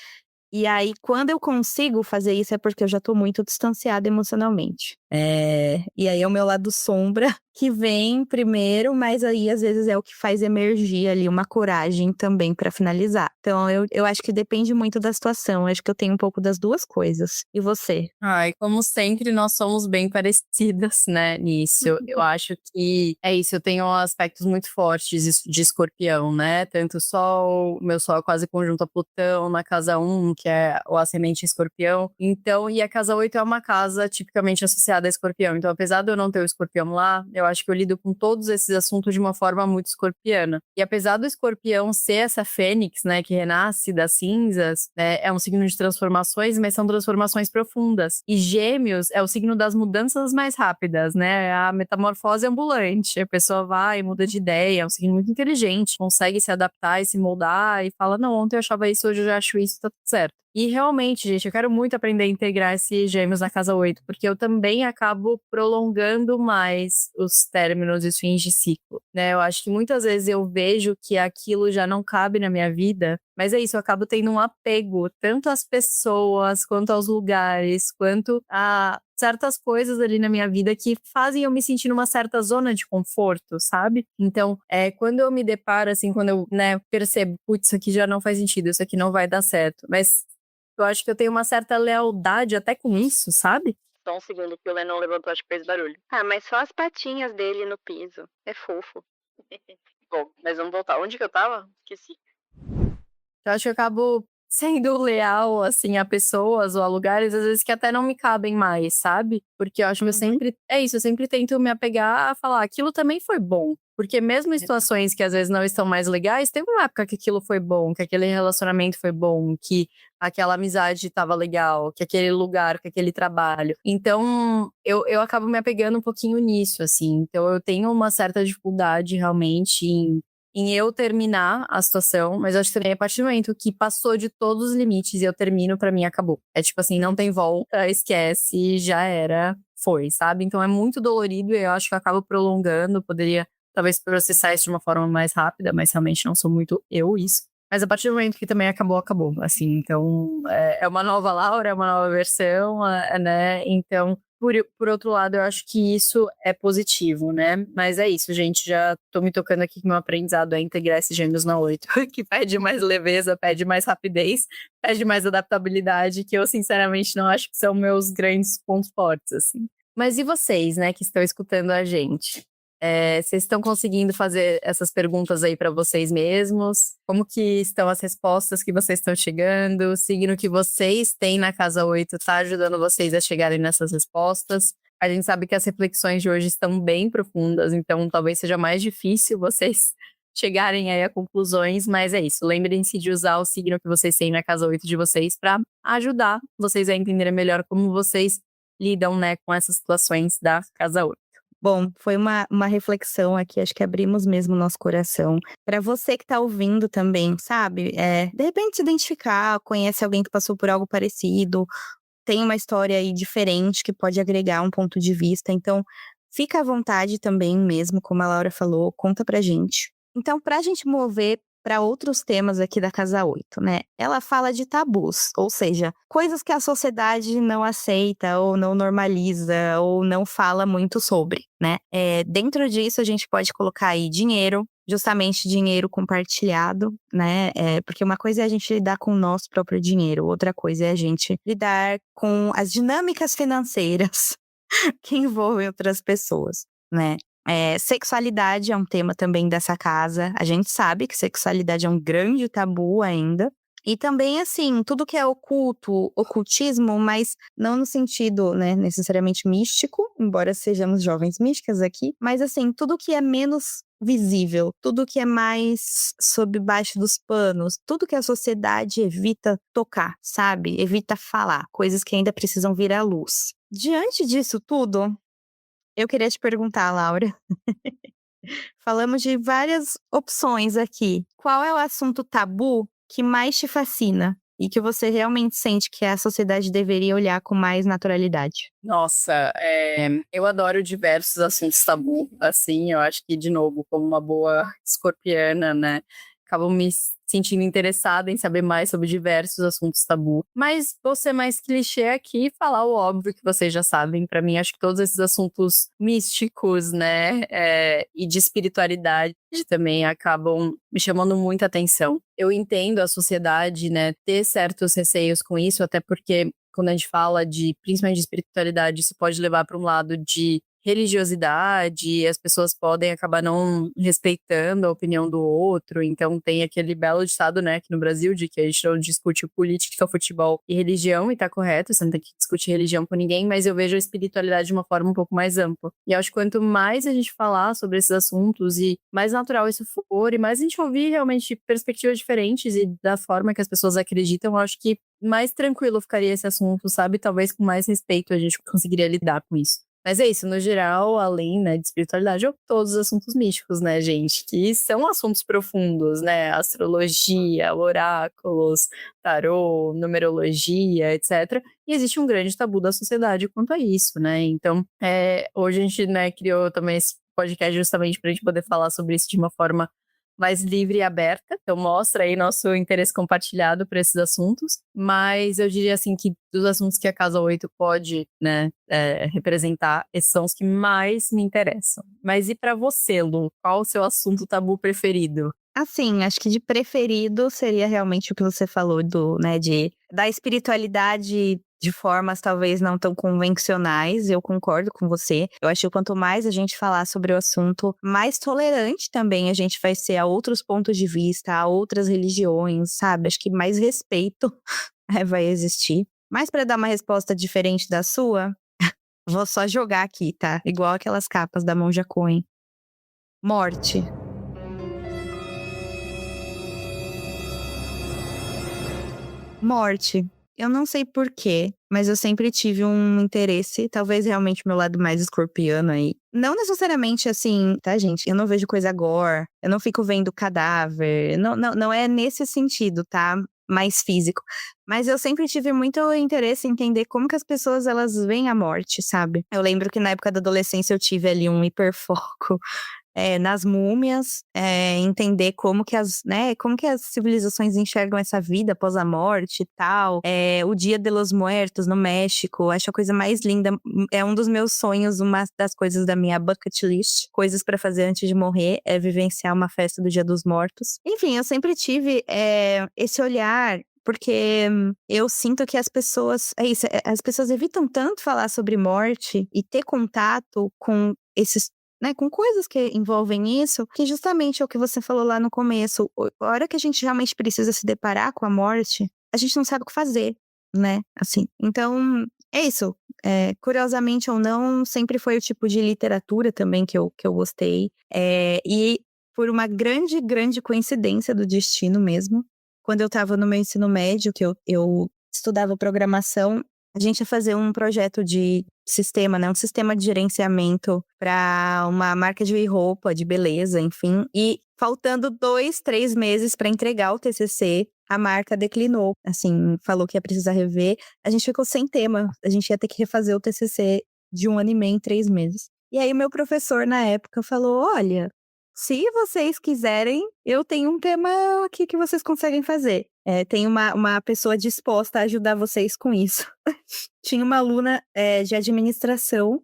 E aí, quando eu consigo fazer isso, é porque eu já tô muito distanciada emocionalmente. E aí é o meu lado sombra, que vem primeiro, mas aí às vezes é o que faz emergir ali uma coragem também pra finalizar. Então eu acho que depende muito da situação, eu acho que eu tenho um pouco das 2 coisas. E você? Ai, como sempre, nós somos bem parecidas, né, nisso. Eu acho que é isso, eu tenho aspectos muito fortes de escorpião, né? Tanto Sol, meu Sol é quase conjunto a Plutão na casa 1, que é o ascendente escorpião. Então, e a casa 8 é uma casa tipicamente associada a escorpião. Então, apesar de eu não ter o escorpião lá, eu acho que eu lido com todos esses assuntos de uma forma muito escorpiana. E apesar do escorpião ser essa fênix, né, que renasce das cinzas, né, é um signo de transformações, mas são transformações profundas. E Gêmeos é o signo das mudanças mais rápidas, né? A metamorfose ambulante. A pessoa vai, muda de ideia, é um signo muito inteligente, consegue se adaptar e se moldar e fala: não, ontem eu achava isso, hoje eu já acho isso, tá tudo certo. E realmente, gente, eu quero muito aprender a integrar esses Gêmeos na casa 8, porque eu também acabo prolongando mais os términos e os fins de ciclo, né? Eu acho que muitas vezes eu vejo que aquilo já não cabe na minha vida, mas é isso, eu acabo tendo um apego tanto às pessoas, quanto aos lugares, quanto a certas coisas ali na minha vida que fazem eu me sentir numa certa zona de conforto, sabe? Então, quando eu me deparo, assim, quando eu, né, percebo, putz, isso aqui já não faz sentido, isso aqui não vai dar certo, mas eu acho que eu tenho uma certa lealdade até com isso, sabe? Só um segundo que o Lennon levantou, acho que fez barulho. Ah, mas só as patinhas dele no piso. É fofo. Bom, mas vamos voltar. Onde que eu tava? Esqueci. Eu acho que eu acabo sendo leal, assim, a pessoas ou a lugares, às vezes, que até não me cabem mais, sabe? Porque eu acho que eu sempre. É isso, eu sempre tento me apegar a falar, aquilo também foi bom. Porque mesmo em situações que às vezes não estão mais legais, teve uma época que aquilo foi bom, que aquele relacionamento foi bom, que aquela amizade estava legal, que aquele lugar, que aquele trabalho. Então, eu acabo me apegando um pouquinho nisso, assim. Então, eu tenho uma certa dificuldade realmente em eu terminar a situação, mas eu acho que também a partir do momento que passou de todos os limites e eu termino, pra mim acabou. É tipo assim, não tem volta, esquece, já era, foi, sabe? Então é muito dolorido e eu acho que eu acabo prolongando, poderia talvez processar isso de uma forma mais rápida, mas realmente não sou muito eu isso. Mas a partir do momento que também acabou, acabou, assim, então é uma nova Laura, é uma nova versão, né? Então por outro lado, eu acho que isso é positivo, né? Mas é isso, gente. Já tô me tocando aqui que meu aprendizado é integrar esses gêmeos na 8, que pede mais leveza, pede mais rapidez, pede mais adaptabilidade, que eu, sinceramente, não acho que são meus grandes pontos fortes, assim. Mas e vocês, né, que estão escutando a gente? Vocês estão conseguindo fazer essas perguntas aí para vocês mesmos? Como que estão as respostas que vocês estão chegando? O signo que vocês têm na casa 8 está ajudando vocês a chegarem nessas respostas? A gente sabe que as reflexões de hoje estão bem profundas, então talvez seja mais difícil vocês chegarem aí a conclusões, mas é isso. Lembrem-se de usar o signo que vocês têm na casa 8 de vocês para ajudar vocês a entenderem melhor como vocês lidam, né, com essas situações da casa 8. Bom, foi uma reflexão aqui, acho que abrimos mesmo o nosso coração. Para você que tá ouvindo também, sabe, de repente se identificar, conhece alguém que passou por algo parecido, tem uma história aí diferente que pode agregar um ponto de vista, então fica à vontade também mesmo, como a Laura falou, conta pra gente. Então, pra gente mover para outros temas aqui da casa 8, né? Ela fala de tabus, ou seja, coisas que a sociedade não aceita ou não normaliza ou não fala muito sobre, né? Dentro disso a gente pode colocar aí dinheiro, justamente dinheiro compartilhado, né? Porque uma coisa é a gente lidar com o nosso próprio dinheiro, outra coisa é a gente lidar com as dinâmicas financeiras que envolvem outras pessoas, né? Sexualidade é um tema também dessa casa. A gente sabe que sexualidade é um grande tabu ainda. E também, assim, tudo que é oculto, ocultismo, mas não no sentido, né, necessariamente místico, embora sejamos jovens místicas aqui, mas, assim, tudo que é menos visível, tudo que é mais sob baixo dos panos, tudo que a sociedade evita tocar, sabe? Evita falar, coisas que ainda precisam vir à luz. Diante disso tudo, eu queria te perguntar, Laura. Falamos de várias opções aqui. Qual é o assunto tabu que mais te fascina e que você realmente sente que a sociedade deveria olhar com mais naturalidade? Nossa, eu adoro diversos assuntos tabu, assim, eu acho que, de novo, como uma boa escorpiana, né, acabo me sentindo interessada em saber mais sobre diversos assuntos tabu. Mas vou ser mais clichê aqui e falar o óbvio que vocês já sabem. Pra mim, acho que todos esses assuntos místicos, né, e de espiritualidade também acabam me chamando muita atenção. Eu entendo a sociedade, né, ter certos receios com isso, até porque quando a gente fala principalmente de espiritualidade, isso pode levar para um lado de religiosidade, as pessoas podem acabar não respeitando a opinião do outro, então tem aquele belo ditado, né, aqui no Brasil, de que a gente não discute política, futebol e religião, e tá correto, você não tem que discutir religião com ninguém, mas eu vejo a espiritualidade de uma forma um pouco mais ampla. E eu acho que quanto mais a gente falar sobre esses assuntos e mais natural isso for, e mais a gente ouvir realmente perspectivas diferentes e da forma que as pessoas acreditam, eu acho que mais tranquilo ficaria esse assunto, sabe? Talvez com mais respeito a gente conseguiria lidar com isso. Mas é isso, no geral, além, né, de espiritualidade, todos os assuntos místicos, né, gente? Que são assuntos profundos, né? Astrologia, oráculos, tarô, numerologia, etc. E existe um grande tabu da sociedade quanto a isso, né? Então, hoje a gente, né, criou também esse podcast justamente para a gente poder falar sobre isso de uma forma mais livre e aberta, então mostra aí nosso interesse compartilhado por esses assuntos, mas eu diria assim que dos assuntos que a Casa 8 pode, né, representar, esses são os que mais me interessam. Mas e pra você, Lu? Qual o seu assunto tabu preferido? Assim, acho que de preferido seria realmente o que você falou né, da espiritualidade de formas talvez não tão convencionais, eu concordo com você. Eu acho que quanto mais a gente falar sobre o assunto, mais tolerante também a gente vai ser a outros pontos de vista, a outras religiões, sabe? Acho que mais respeito vai existir. Mas para dar uma resposta diferente da sua, vou só jogar aqui, tá? Igual aquelas capas da Monja Coen. Morte. Morte. Eu não sei porquê, mas eu sempre tive um interesse, talvez realmente meu lado mais escorpiano aí. Não necessariamente assim, tá, gente? Eu não vejo coisa gore, eu não fico vendo cadáver, não é nesse sentido, tá? Mais físico. Mas eu sempre tive muito interesse em entender como que as pessoas, elas veem a morte, sabe? Eu lembro que na época da adolescência eu tive ali um hiperfoco nas múmias, entender como que como que as civilizações enxergam essa vida após a morte e tal. O Dia de los Muertos no México, acho a coisa mais linda. É um dos meus sonhos, uma das coisas da minha bucket list, coisas pra fazer antes de morrer, é vivenciar uma festa do Dia dos Mortos. Enfim, eu sempre tive esse olhar. Porque eu sinto que as pessoas. É isso, as pessoas evitam tanto falar sobre morte e ter contato com esses, né, com coisas que envolvem isso, que justamente é o que você falou lá no começo. A hora que a gente realmente precisa se deparar com a morte, a gente não sabe o que fazer, né? Assim. Então, é isso. Curiosamente ou não, sempre foi o tipo de literatura também que eu gostei. E por uma grande, grande coincidência do destino mesmo, quando eu estava no meu ensino médio, que eu estudava programação, a gente ia fazer um projeto de sistema, né? Um sistema de gerenciamento para uma marca de roupa, de beleza, enfim. E faltando 2, 3 meses para entregar o TCC, a marca declinou. Assim, falou que ia precisar rever. A gente ficou sem tema. A gente ia ter que refazer o TCC de 1 ano e meio em 3 meses. E aí o meu professor, na época, falou: olha, se vocês quiserem, eu tenho um tema aqui que vocês conseguem fazer. Tem uma pessoa disposta a ajudar vocês com isso. Tinha uma aluna de administração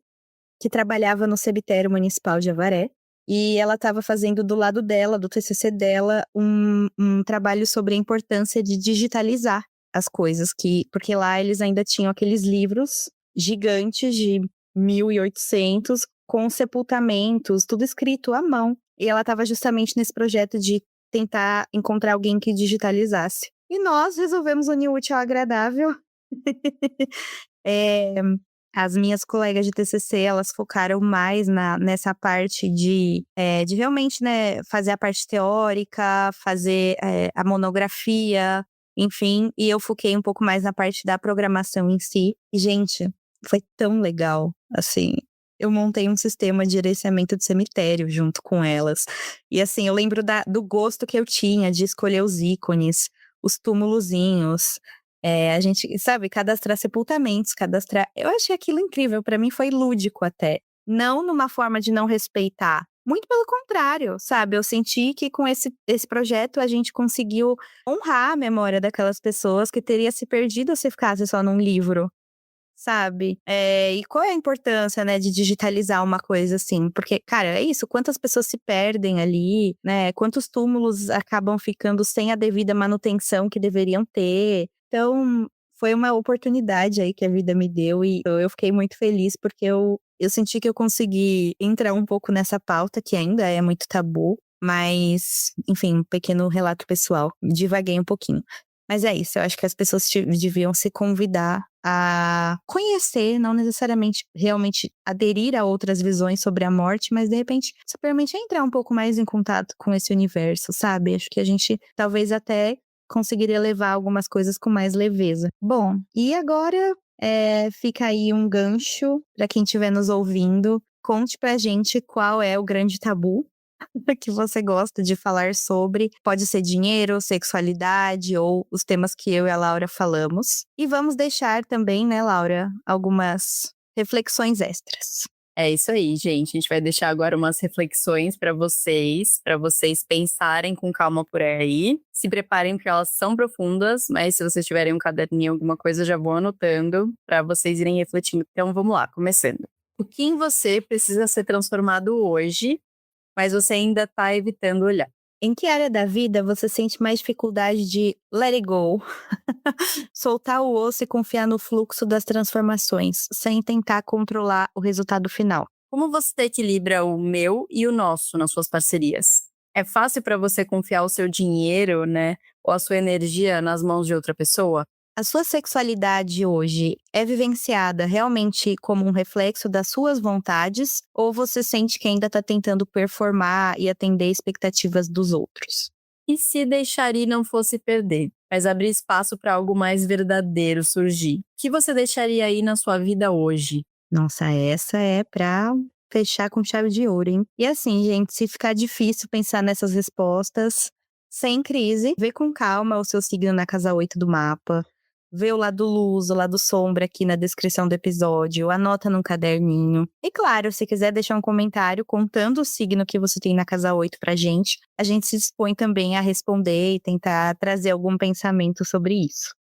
que trabalhava no cemitério municipal de Avaré. E ela estava fazendo do lado dela, do TCC dela, um trabalho sobre a importância de digitalizar as coisas. Porque lá eles ainda tinham aqueles livros gigantes de 1800 com sepultamentos, tudo escrito à mão. E ela estava justamente nesse projeto de tentar encontrar alguém que digitalizasse. E nós resolvemos unir o útil ao agradável. As minhas colegas de TCC, elas focaram mais nessa parte de realmente, né, fazer a parte teórica, fazer a monografia, enfim. E eu foquei um pouco mais na parte da programação em si. E, gente, foi tão legal, assim. Eu montei um sistema de gerenciamento de cemitério junto com elas. E assim, eu lembro do gosto que eu tinha de escolher os ícones, os túmulozinhos. A gente, sabe, cadastrar sepultamentos, cadastrar. Eu achei aquilo incrível, pra mim foi lúdico até. Não numa forma de não respeitar, Muito pelo contrário, sabe, eu senti que com esse projeto a gente conseguiu honrar a memória daquelas pessoas que teria se perdido se ficasse só num livro, sabe. E qual é a importância, né, de digitalizar uma coisa assim? Porque, cara, é isso, quantas pessoas se perdem ali, né, quantos túmulos acabam ficando sem a devida manutenção que deveriam ter. Então, foi uma oportunidade aí que a vida me deu e eu fiquei muito feliz, porque eu senti que eu consegui entrar um pouco nessa pauta, que ainda é muito tabu, mas, enfim, um pequeno relato pessoal, divaguei um pouquinho. Mas é isso, eu acho que as pessoas deviam se convidar a conhecer, não necessariamente realmente aderir a outras visões sobre a morte, mas de repente simplesmente entrar um pouco mais em contato com esse universo, sabe? Acho que a gente talvez até conseguiria levar algumas coisas com mais leveza. Bom, e agora fica aí um gancho para quem estiver nos ouvindo. Conte pra gente qual é o grande tabu que você gosta de falar sobre. Pode ser dinheiro, sexualidade ou os temas que eu e a Laura falamos. E vamos deixar também, né, Laura, algumas reflexões extras. É isso aí, gente. A gente vai deixar agora umas reflexões para vocês pensarem com calma por aí. Se preparem porque elas são profundas, mas se vocês tiverem um caderninho, alguma coisa, já vou anotando para vocês irem refletindo. Então vamos lá, começando. O que em você precisa ser transformado hoje, mas você ainda tá evitando olhar? Em que área da vida você sente mais dificuldade de let it go? Soltar o osso e confiar no fluxo das transformações, sem tentar controlar o resultado final. Como você equilibra o meu e o nosso nas suas parcerias? É fácil para você confiar o seu dinheiro, né, ou a sua energia nas mãos de outra pessoa? A sua sexualidade hoje é vivenciada realmente como um reflexo das suas vontades, ou você sente que ainda está tentando performar e atender expectativas dos outros? E se deixar ir não fosse perder, mas abrir espaço para algo mais verdadeiro surgir? O que você deixaria aí na sua vida hoje? Nossa, essa é pra fechar com chave de ouro, hein? E assim, gente, se ficar difícil pensar nessas respostas, sem crise, vê com calma o seu signo na casa 8 do mapa, vê o lado luz, o lado sombra aqui na descrição do episódio, anota num caderninho. E claro, se quiser deixar um comentário contando o signo que você tem na casa 8 pra gente, a gente se dispõe também a responder e tentar trazer algum pensamento sobre isso.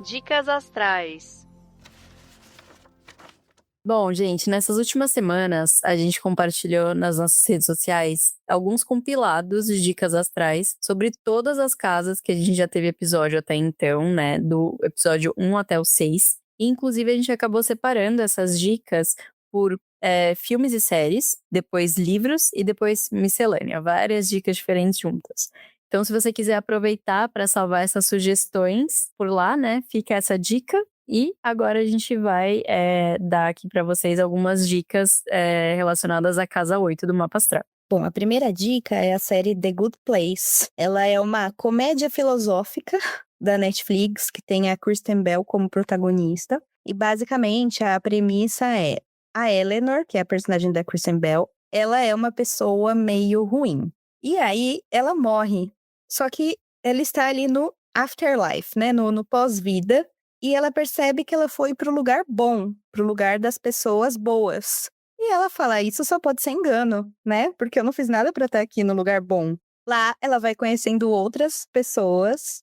Dicas astrais. Bom, gente, nessas últimas semanas a gente compartilhou nas nossas redes sociais alguns compilados de dicas astrais sobre todas as casas que a gente já teve episódio até então, né? Do episódio 1 até o 6. E, inclusive, a gente acabou separando essas dicas por filmes e séries, depois livros e depois miscelânea. Várias dicas diferentes juntas. Então, se você quiser aproveitar para salvar essas sugestões por lá, né? Fica essa dica. E agora a gente vai dar aqui para vocês algumas dicas relacionadas à casa 8 do mapa astral. Bom, a primeira dica é a série The Good Place. Ela é uma comédia filosófica da Netflix, que tem a Kristen Bell como protagonista. E basicamente a premissa é a Eleanor, que é a personagem da Kristen Bell, ela é uma pessoa meio ruim. E aí ela morre. Só que ela está ali no afterlife, né? No pós-vida. E ela percebe que ela foi para o lugar bom, para o lugar das pessoas boas. E ela fala: "Isso só pode ser engano, né, porque eu não fiz nada pra estar aqui no lugar bom". Lá, ela vai conhecendo outras pessoas,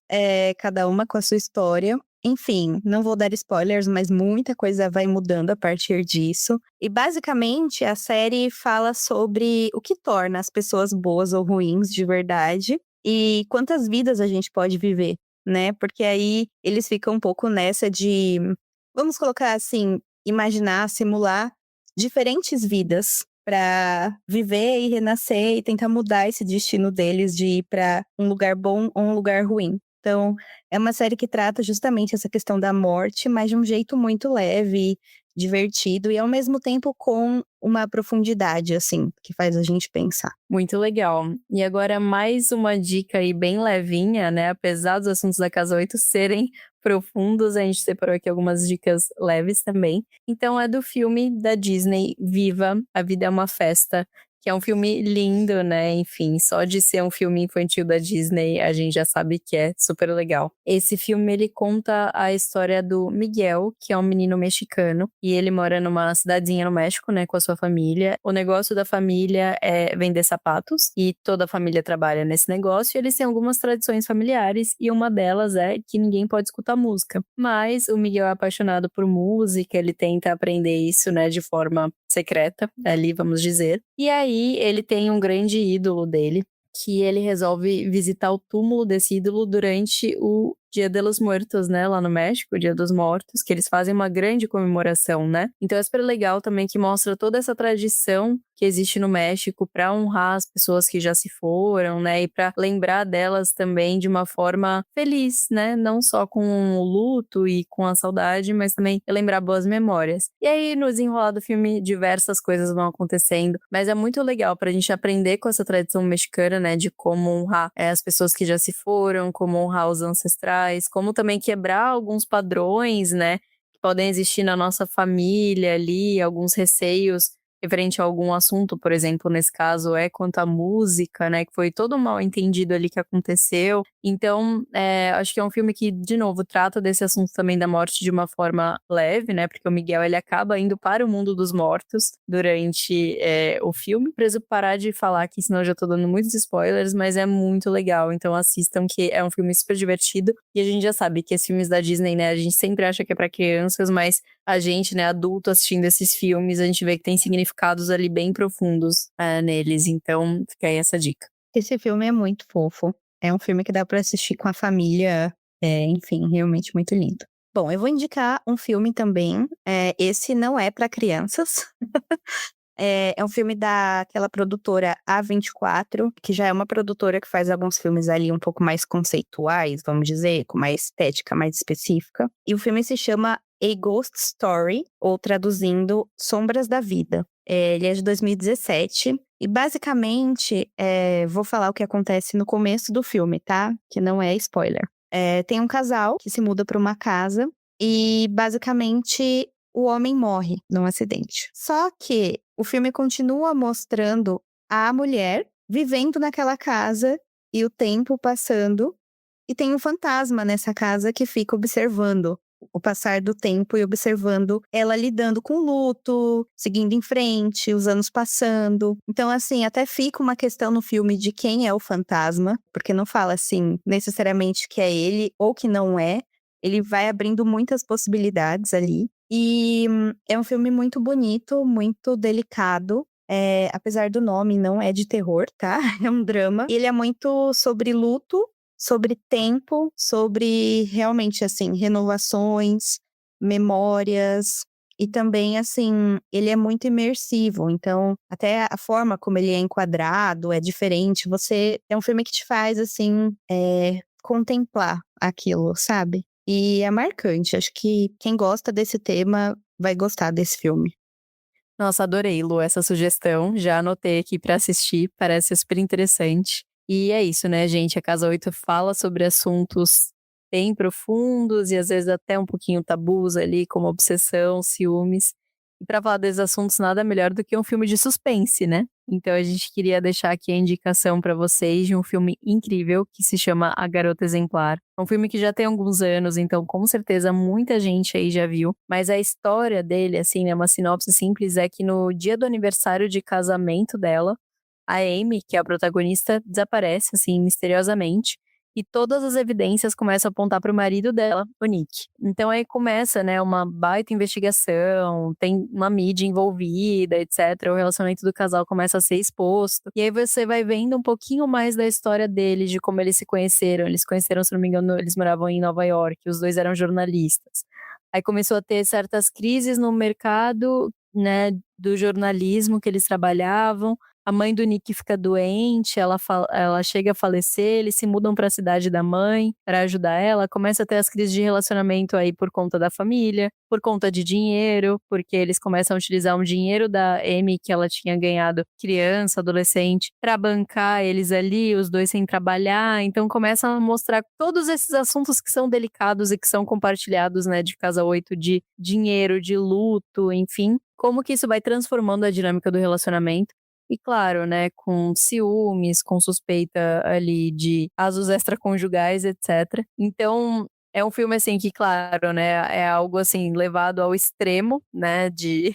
cada uma com a sua história. Enfim, não vou dar spoilers, mas muita coisa vai mudando a partir disso. E basicamente a série fala sobre o que torna as pessoas boas ou ruins de verdade e quantas vidas a gente pode viver, né, porque aí eles ficam um pouco nessa de, vamos colocar assim, imaginar, simular diferentes vidas para viver e renascer e tentar mudar esse destino deles de ir para um lugar bom ou um lugar ruim. Então, é uma série que trata justamente essa questão da morte, mas de um jeito muito leve, divertido e ao mesmo tempo com uma profundidade, assim, que faz a gente pensar. Muito legal. E agora mais uma dica aí bem levinha, né? Apesar dos assuntos da Casa 8 serem profundos, a gente separou aqui algumas dicas leves também. Então é do filme da Disney, Viva, A Vida é uma Festa, que é um filme lindo, né? Enfim, só de ser um filme infantil da Disney, a gente já sabe que é super legal. Esse filme, ele conta a história do Miguel, que é um menino mexicano, e ele mora numa cidadezinha no México, né, com a sua família. O negócio da família é vender sapatos, e toda a família trabalha nesse negócio, e eles têm algumas tradições familiares, e uma delas é que ninguém pode escutar música. Mas o Miguel é apaixonado por música, ele tenta aprender isso, né, de forma secreta, ali, vamos dizer. E aí, ele tem um grande ídolo dele, que ele resolve visitar o túmulo desse ídolo durante o Dia de los Muertos, né, lá no México, o Dia dos Mortos, que eles fazem uma grande comemoração, né? Então é super legal também que mostra toda essa tradição que existe no México para honrar as pessoas que já se foram, né, e para lembrar delas também de uma forma feliz, né? Não só com o luto e com a saudade, mas também lembrar boas memórias. E aí, no desenrolar do filme, diversas coisas vão acontecendo, mas é muito legal pra gente aprender com essa tradição mexicana, né, de como honrar as pessoas que já se foram, como honrar os ancestrais, como também quebrar alguns padrões, né, que podem existir na nossa família ali, alguns receios referente a algum assunto, por exemplo, nesse caso é quanto à música, né, que foi todo um mal-entendido ali que aconteceu. Então, acho que é um filme que, de novo, trata desse assunto também da morte de uma forma leve, né, porque o Miguel, ele acaba indo para o mundo dos mortos durante o filme. Preciso parar de falar aqui, senão eu já tô dando muitos spoilers, mas é muito legal, então assistam, que é um filme super divertido. E a gente já sabe que esses filmes da Disney, né, a gente sempre acha que é para crianças, mas a gente, né, adulto assistindo esses filmes, a gente vê que tem significados ali bem profundos neles. Então, fica aí essa dica. Esse filme é muito fofo. É um filme que dá pra assistir com a família. Enfim, realmente muito lindo. Bom, eu vou indicar um filme também. Esse não é pra crianças. É um filme daquela produtora A24, que já é uma produtora que faz alguns filmes ali um pouco mais conceituais, vamos dizer, com mais estética mais específica. E o filme se chama A Ghost Story, ou traduzindo, Sombras da Vida. Ele é de 2017 e basicamente vou falar o que acontece no começo do filme, tá? Que não é spoiler. Tem um casal que se muda para uma casa e basicamente o homem morre num acidente. Só que o filme continua mostrando a mulher vivendo naquela casa e o tempo passando, e tem um fantasma nessa casa que fica observando o passar do tempo e observando ela lidando com o luto, seguindo em frente, os anos passando. Então, assim, até fica uma questão no filme de quem é o fantasma, porque não fala assim necessariamente que é ele ou que não é. Ele vai abrindo muitas possibilidades ali. E é um filme muito bonito, muito delicado. Apesar do nome, não é de terror, tá? É um drama. Ele é muito sobre luto, sobre tempo, sobre realmente, assim, renovações, memórias. E também, assim, ele é muito imersivo. Então, até a forma como ele é enquadrado é diferente. É um filme que te faz, assim, contemplar aquilo, sabe? E é marcante. Acho que quem gosta desse tema vai gostar desse filme. Nossa, adorei, Lu, essa sugestão. Já anotei aqui para assistir, parece super interessante. E é isso, né, gente? A Casa 8 fala sobre assuntos bem profundos e às vezes até um pouquinho tabus ali, como obsessão, ciúmes. E para falar desses assuntos, nada melhor do que um filme de suspense, né? Então a gente queria deixar aqui a indicação para vocês de um filme incrível que se chama A Garota Exemplar. É um filme que já tem alguns anos, então com certeza muita gente aí já viu. Mas a história dele, assim, né, uma sinopse simples, é que no dia do aniversário de casamento dela, a Amy, que é a protagonista, desaparece, assim, misteriosamente. E todas as evidências começam a apontar para o marido dela, o Nick. Então aí começa, né, uma baita investigação, tem uma mídia envolvida, etc. O relacionamento do casal começa a ser exposto. E aí você vai vendo um pouquinho mais da história deles, de como eles se conheceram. Eles se conheceram, se não me engano, eles moravam em Nova York, os dois eram jornalistas. Aí começou a ter certas crises no mercado, né, do jornalismo que eles trabalhavam. A mãe do Nick fica doente, ela chega a falecer, eles se mudam para a cidade da mãe para ajudar ela, começa a ter as crises de relacionamento aí por conta da família, por conta de dinheiro, porque eles começam a utilizar um dinheiro da Amy que ela tinha ganhado criança, adolescente, para bancar eles ali, os dois sem trabalhar, então começam a mostrar todos esses assuntos que são delicados e que são compartilhados, né, de Casa 8, de dinheiro, de luto, enfim, como que isso vai transformando a dinâmica do relacionamento. e claro, né, com ciúmes, com suspeita ali de casos extraconjugais, etc. Então, é um filme, assim, que claro, né, é algo, assim, levado ao extremo, né, de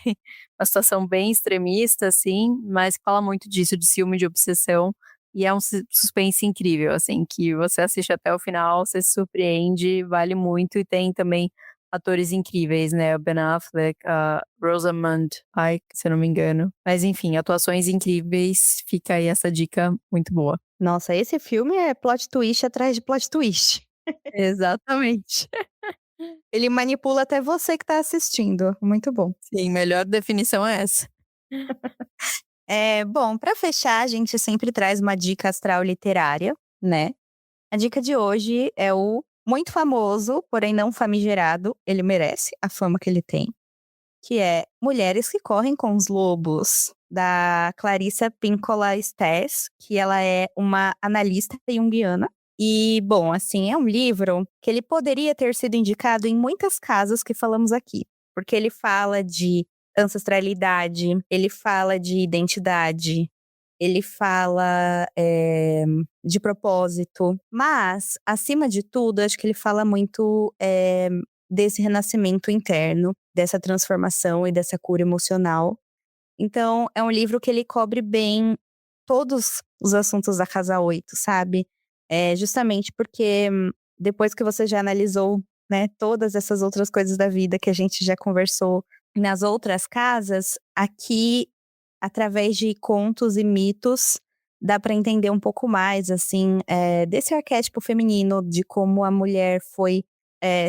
uma situação bem extremista, assim, mas fala muito disso, de ciúme, de obsessão, e é um suspense incrível, assim, que você assiste até o final, você se surpreende, vale muito, e tem também atores incríveis, né, o Ben Affleck, a Rosamund Pike, se eu não me engano. Mas enfim, atuações incríveis, fica aí essa dica muito boa. Nossa, esse filme é plot twist atrás de plot twist. Exatamente. Ele manipula até você que tá assistindo, muito bom. Sim, melhor definição é essa. Bom, pra fechar, a gente sempre traz uma dica astral literária, né. A dica de hoje é o muito famoso, porém não famigerado, ele merece a fama que ele tem, que é Mulheres que Correm com os Lobos, da Clarissa Pinkola Estés, que ela é uma analista junguiana. E, bom, assim, é um livro que ele poderia ter sido indicado em muitas casas que falamos aqui, porque ele fala de ancestralidade, ele fala de identidade, ele fala, de propósito, mas, acima de tudo, acho que ele fala muito, desse renascimento interno, dessa transformação e dessa cura emocional. Então, é um livro que ele cobre bem todos os assuntos da casa 8, sabe. Justamente porque depois que você já analisou, né, todas essas outras coisas da vida que a gente já conversou nas outras casas, aqui, através de contos e mitos, dá para entender um pouco mais, assim, desse arquétipo feminino, de como a mulher foi,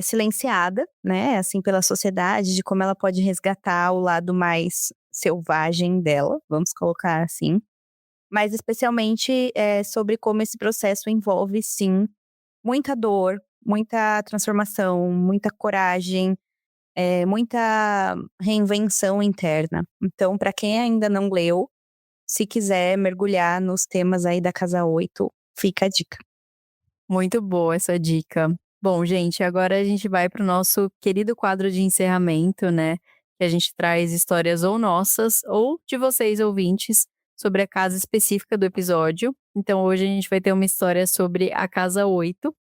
silenciada, né, assim, pela sociedade, de como ela pode resgatar o lado mais selvagem dela, vamos colocar assim. Mas especialmente, sobre como esse processo envolve, sim, muita dor, muita transformação, muita coragem, muita reinvenção interna. Então, para quem ainda não leu, se quiser mergulhar nos temas aí da casa 8, fica a dica. Muito boa essa dica. Bom, gente, agora a gente vai para o nosso querido quadro de encerramento, né? Que a gente traz histórias ou nossas ou de vocês ouvintes sobre a casa específica do episódio. Então hoje a gente vai ter uma história sobre a casa 8,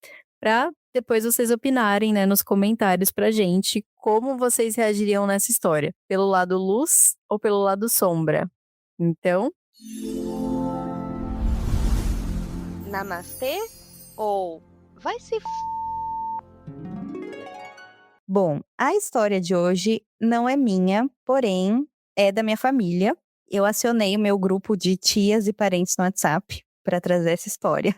para depois vocês opinarem, né, nos comentários pra gente como vocês reagiriam nessa história, pelo lado luz ou pelo lado sombra. Então, Namastê ou vai se Bom, a história de hoje não é minha, porém é da minha família. Eu acionei o meu grupo de tias e parentes no WhatsApp para trazer essa história.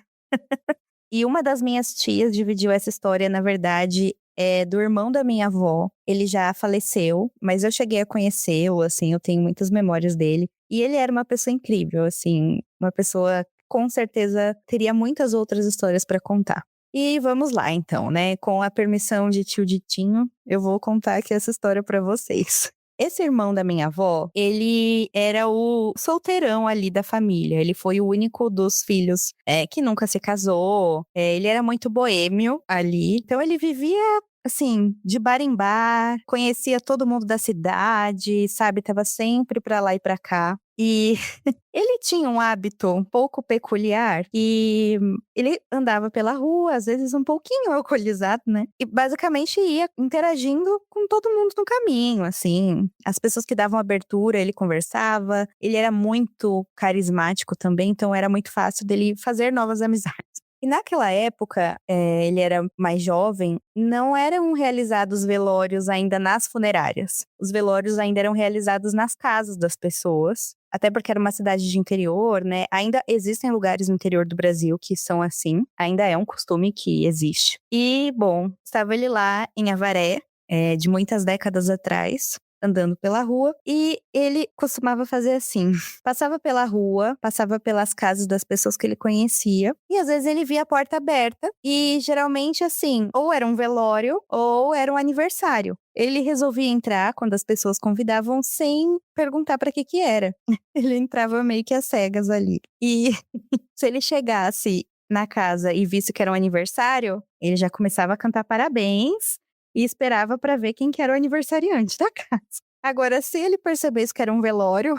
E uma das minhas tias dividiu essa história, na verdade, é do irmão da minha avó. Ele já faleceu, mas eu cheguei a conhecê-lo, assim, eu tenho muitas memórias dele. E ele era uma pessoa incrível, assim, uma pessoa com certeza teria muitas outras histórias para contar. E vamos lá então, né, com a permissão de tio Ditinho, eu vou contar aqui essa história para vocês. Esse irmão da minha avó, ele era o solteirão ali da família, ele foi o único dos filhos, que nunca se casou, ele era muito boêmio ali, então ele vivia, assim, de bar em bar, conhecia todo mundo da cidade, sabe, estava sempre pra lá e pra cá. E ele tinha um hábito um pouco peculiar e ele andava pela rua, às vezes um pouquinho alcoolizado, né, e basicamente ia interagindo com todo mundo no caminho, assim. As pessoas que davam abertura, ele conversava, ele era muito carismático também, então era muito fácil dele fazer novas amizades. E naquela época, ele era mais jovem, não eram realizados velórios ainda nas funerárias. Os velórios ainda eram realizados nas casas das pessoas, até porque era uma cidade de interior, né, ainda existem lugares no interior do Brasil que são assim, ainda é um costume que existe. E, bom, estava ele lá em Avaré, de muitas décadas atrás, andando pela rua, e ele costumava fazer assim: passava pela rua, passava pelas casas das pessoas que ele conhecia, e às vezes ele via a porta aberta, e geralmente assim, ou era um velório ou era um aniversário. Ele resolvia entrar quando as pessoas convidavam sem perguntar pra que era. Ele entrava meio que às cegas ali. E se ele chegasse na casa e visse que era um aniversário, ele já começava a cantar parabéns e esperava pra ver quem que era o aniversariante da casa. Agora, se ele percebesse que era um velório,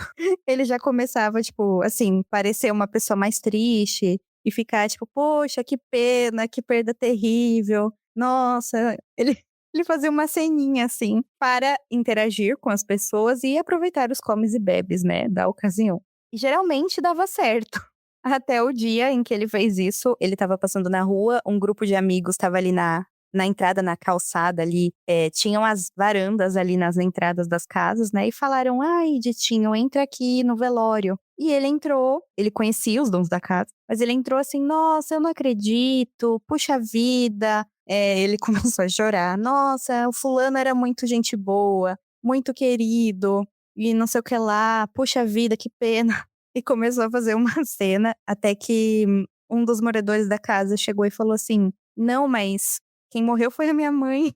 ele já começava, tipo, assim, parecer uma pessoa mais triste e ficar tipo: "Poxa, que pena, que perda terrível. Nossa", ele fazia uma ceninha, assim, para interagir com as pessoas e aproveitar os comes e bebes, né, da ocasião. E geralmente dava certo. Até o dia em que ele fez isso, ele estava passando na rua, um grupo de amigos estava ali na entrada, na calçada ali, tinham as varandas ali nas entradas das casas, né, e falaram: "Ai, Ditinho, entra aqui no velório". E ele entrou, ele conhecia os donos da casa, mas ele entrou assim: "Nossa, eu não acredito, puxa vida". Ele começou a chorar: "Nossa, o fulano era muito gente boa, muito querido, e não sei o que lá, puxa vida, que pena". E começou a fazer uma cena, até que um dos moradores da casa chegou e falou assim: "Não, mas quem morreu foi a minha mãe,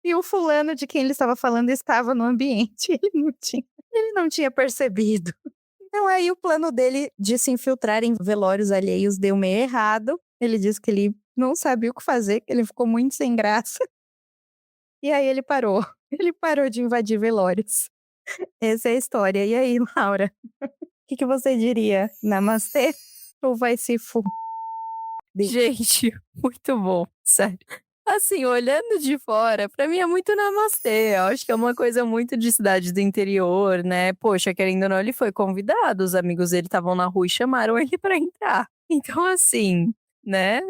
e o fulano de quem ele estava falando estava no ambiente, ele não tinha percebido". Então aí o plano dele de se infiltrar em velórios alheios deu meio errado, ele disse que ele não sabia o que fazer, que ele ficou muito sem graça, e aí ele parou, ele parou de invadir velórios. Essa é a história. E aí, Laura, que você diria? Namastê ou vai se fu Gente, muito bom, sério. Assim, olhando de fora, pra mim é muito namastê, eu acho que é uma coisa muito de cidade do interior, né, poxa, querendo ou não, ele foi convidado, os amigos dele estavam na rua e chamaram ele pra entrar. Então assim, né,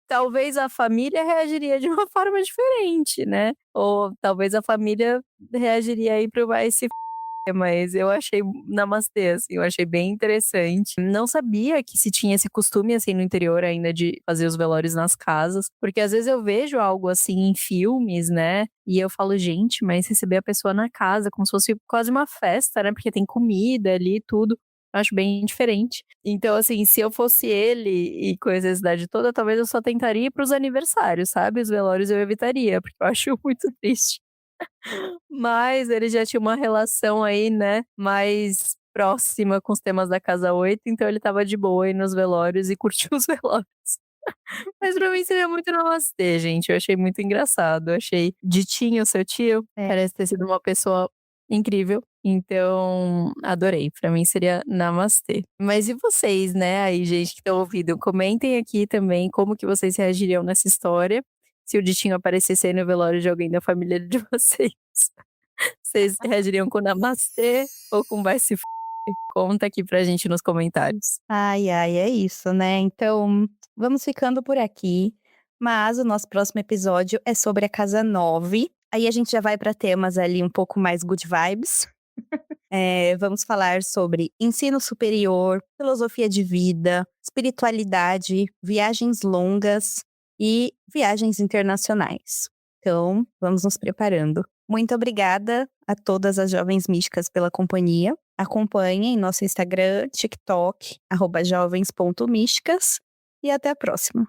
talvez a família reagiria de uma forma diferente, né, ou talvez a família reagiria aí para o vai se mas eu achei namastê, assim, eu achei bem interessante. Não sabia que se tinha esse costume, assim, no interior ainda de fazer os velórios nas casas, porque às vezes eu vejo algo assim em filmes, né, e eu falo: "Gente, mas receber a pessoa na casa como se fosse quase uma festa, né, porque tem comida ali e tudo". Eu acho bem diferente. Então, assim, se eu fosse ele e conhecesse a cidade toda, talvez eu só tentaria ir para os aniversários, sabe, os velórios eu evitaria, porque eu acho muito triste. Mas ele já tinha uma relação aí, né, mais próxima com os temas da Casa 8, então ele estava de boa aí nos velórios e curtiu os velórios. Mas pra mim seria muito namastê, gente, eu achei muito engraçado, eu achei Ditinho, seu tio, É. parece ter sido uma pessoa incrível, então adorei, pra mim seria namastê. Mas e vocês, né, aí gente que estão ouvindo, comentem aqui também como que vocês reagiriam nessa história, se o Ditinho aparecesse aí no velório de alguém da família de vocês. Vocês reagiriam com namastê ou com vai se f***? Conta aqui pra gente nos comentários. Ai, ai, é isso, né. Então, vamos ficando por aqui, mas o nosso próximo episódio é sobre a casa 9. Aí a gente já vai para temas ali um pouco mais good vibes. Vamos falar sobre ensino superior, filosofia de vida, espiritualidade, viagens longas e viagens internacionais. Então, vamos nos preparando. Muito obrigada a todas as jovens místicas pela companhia. Acompanhem nosso Instagram, TikTok, @jovens.místicas e até a próxima.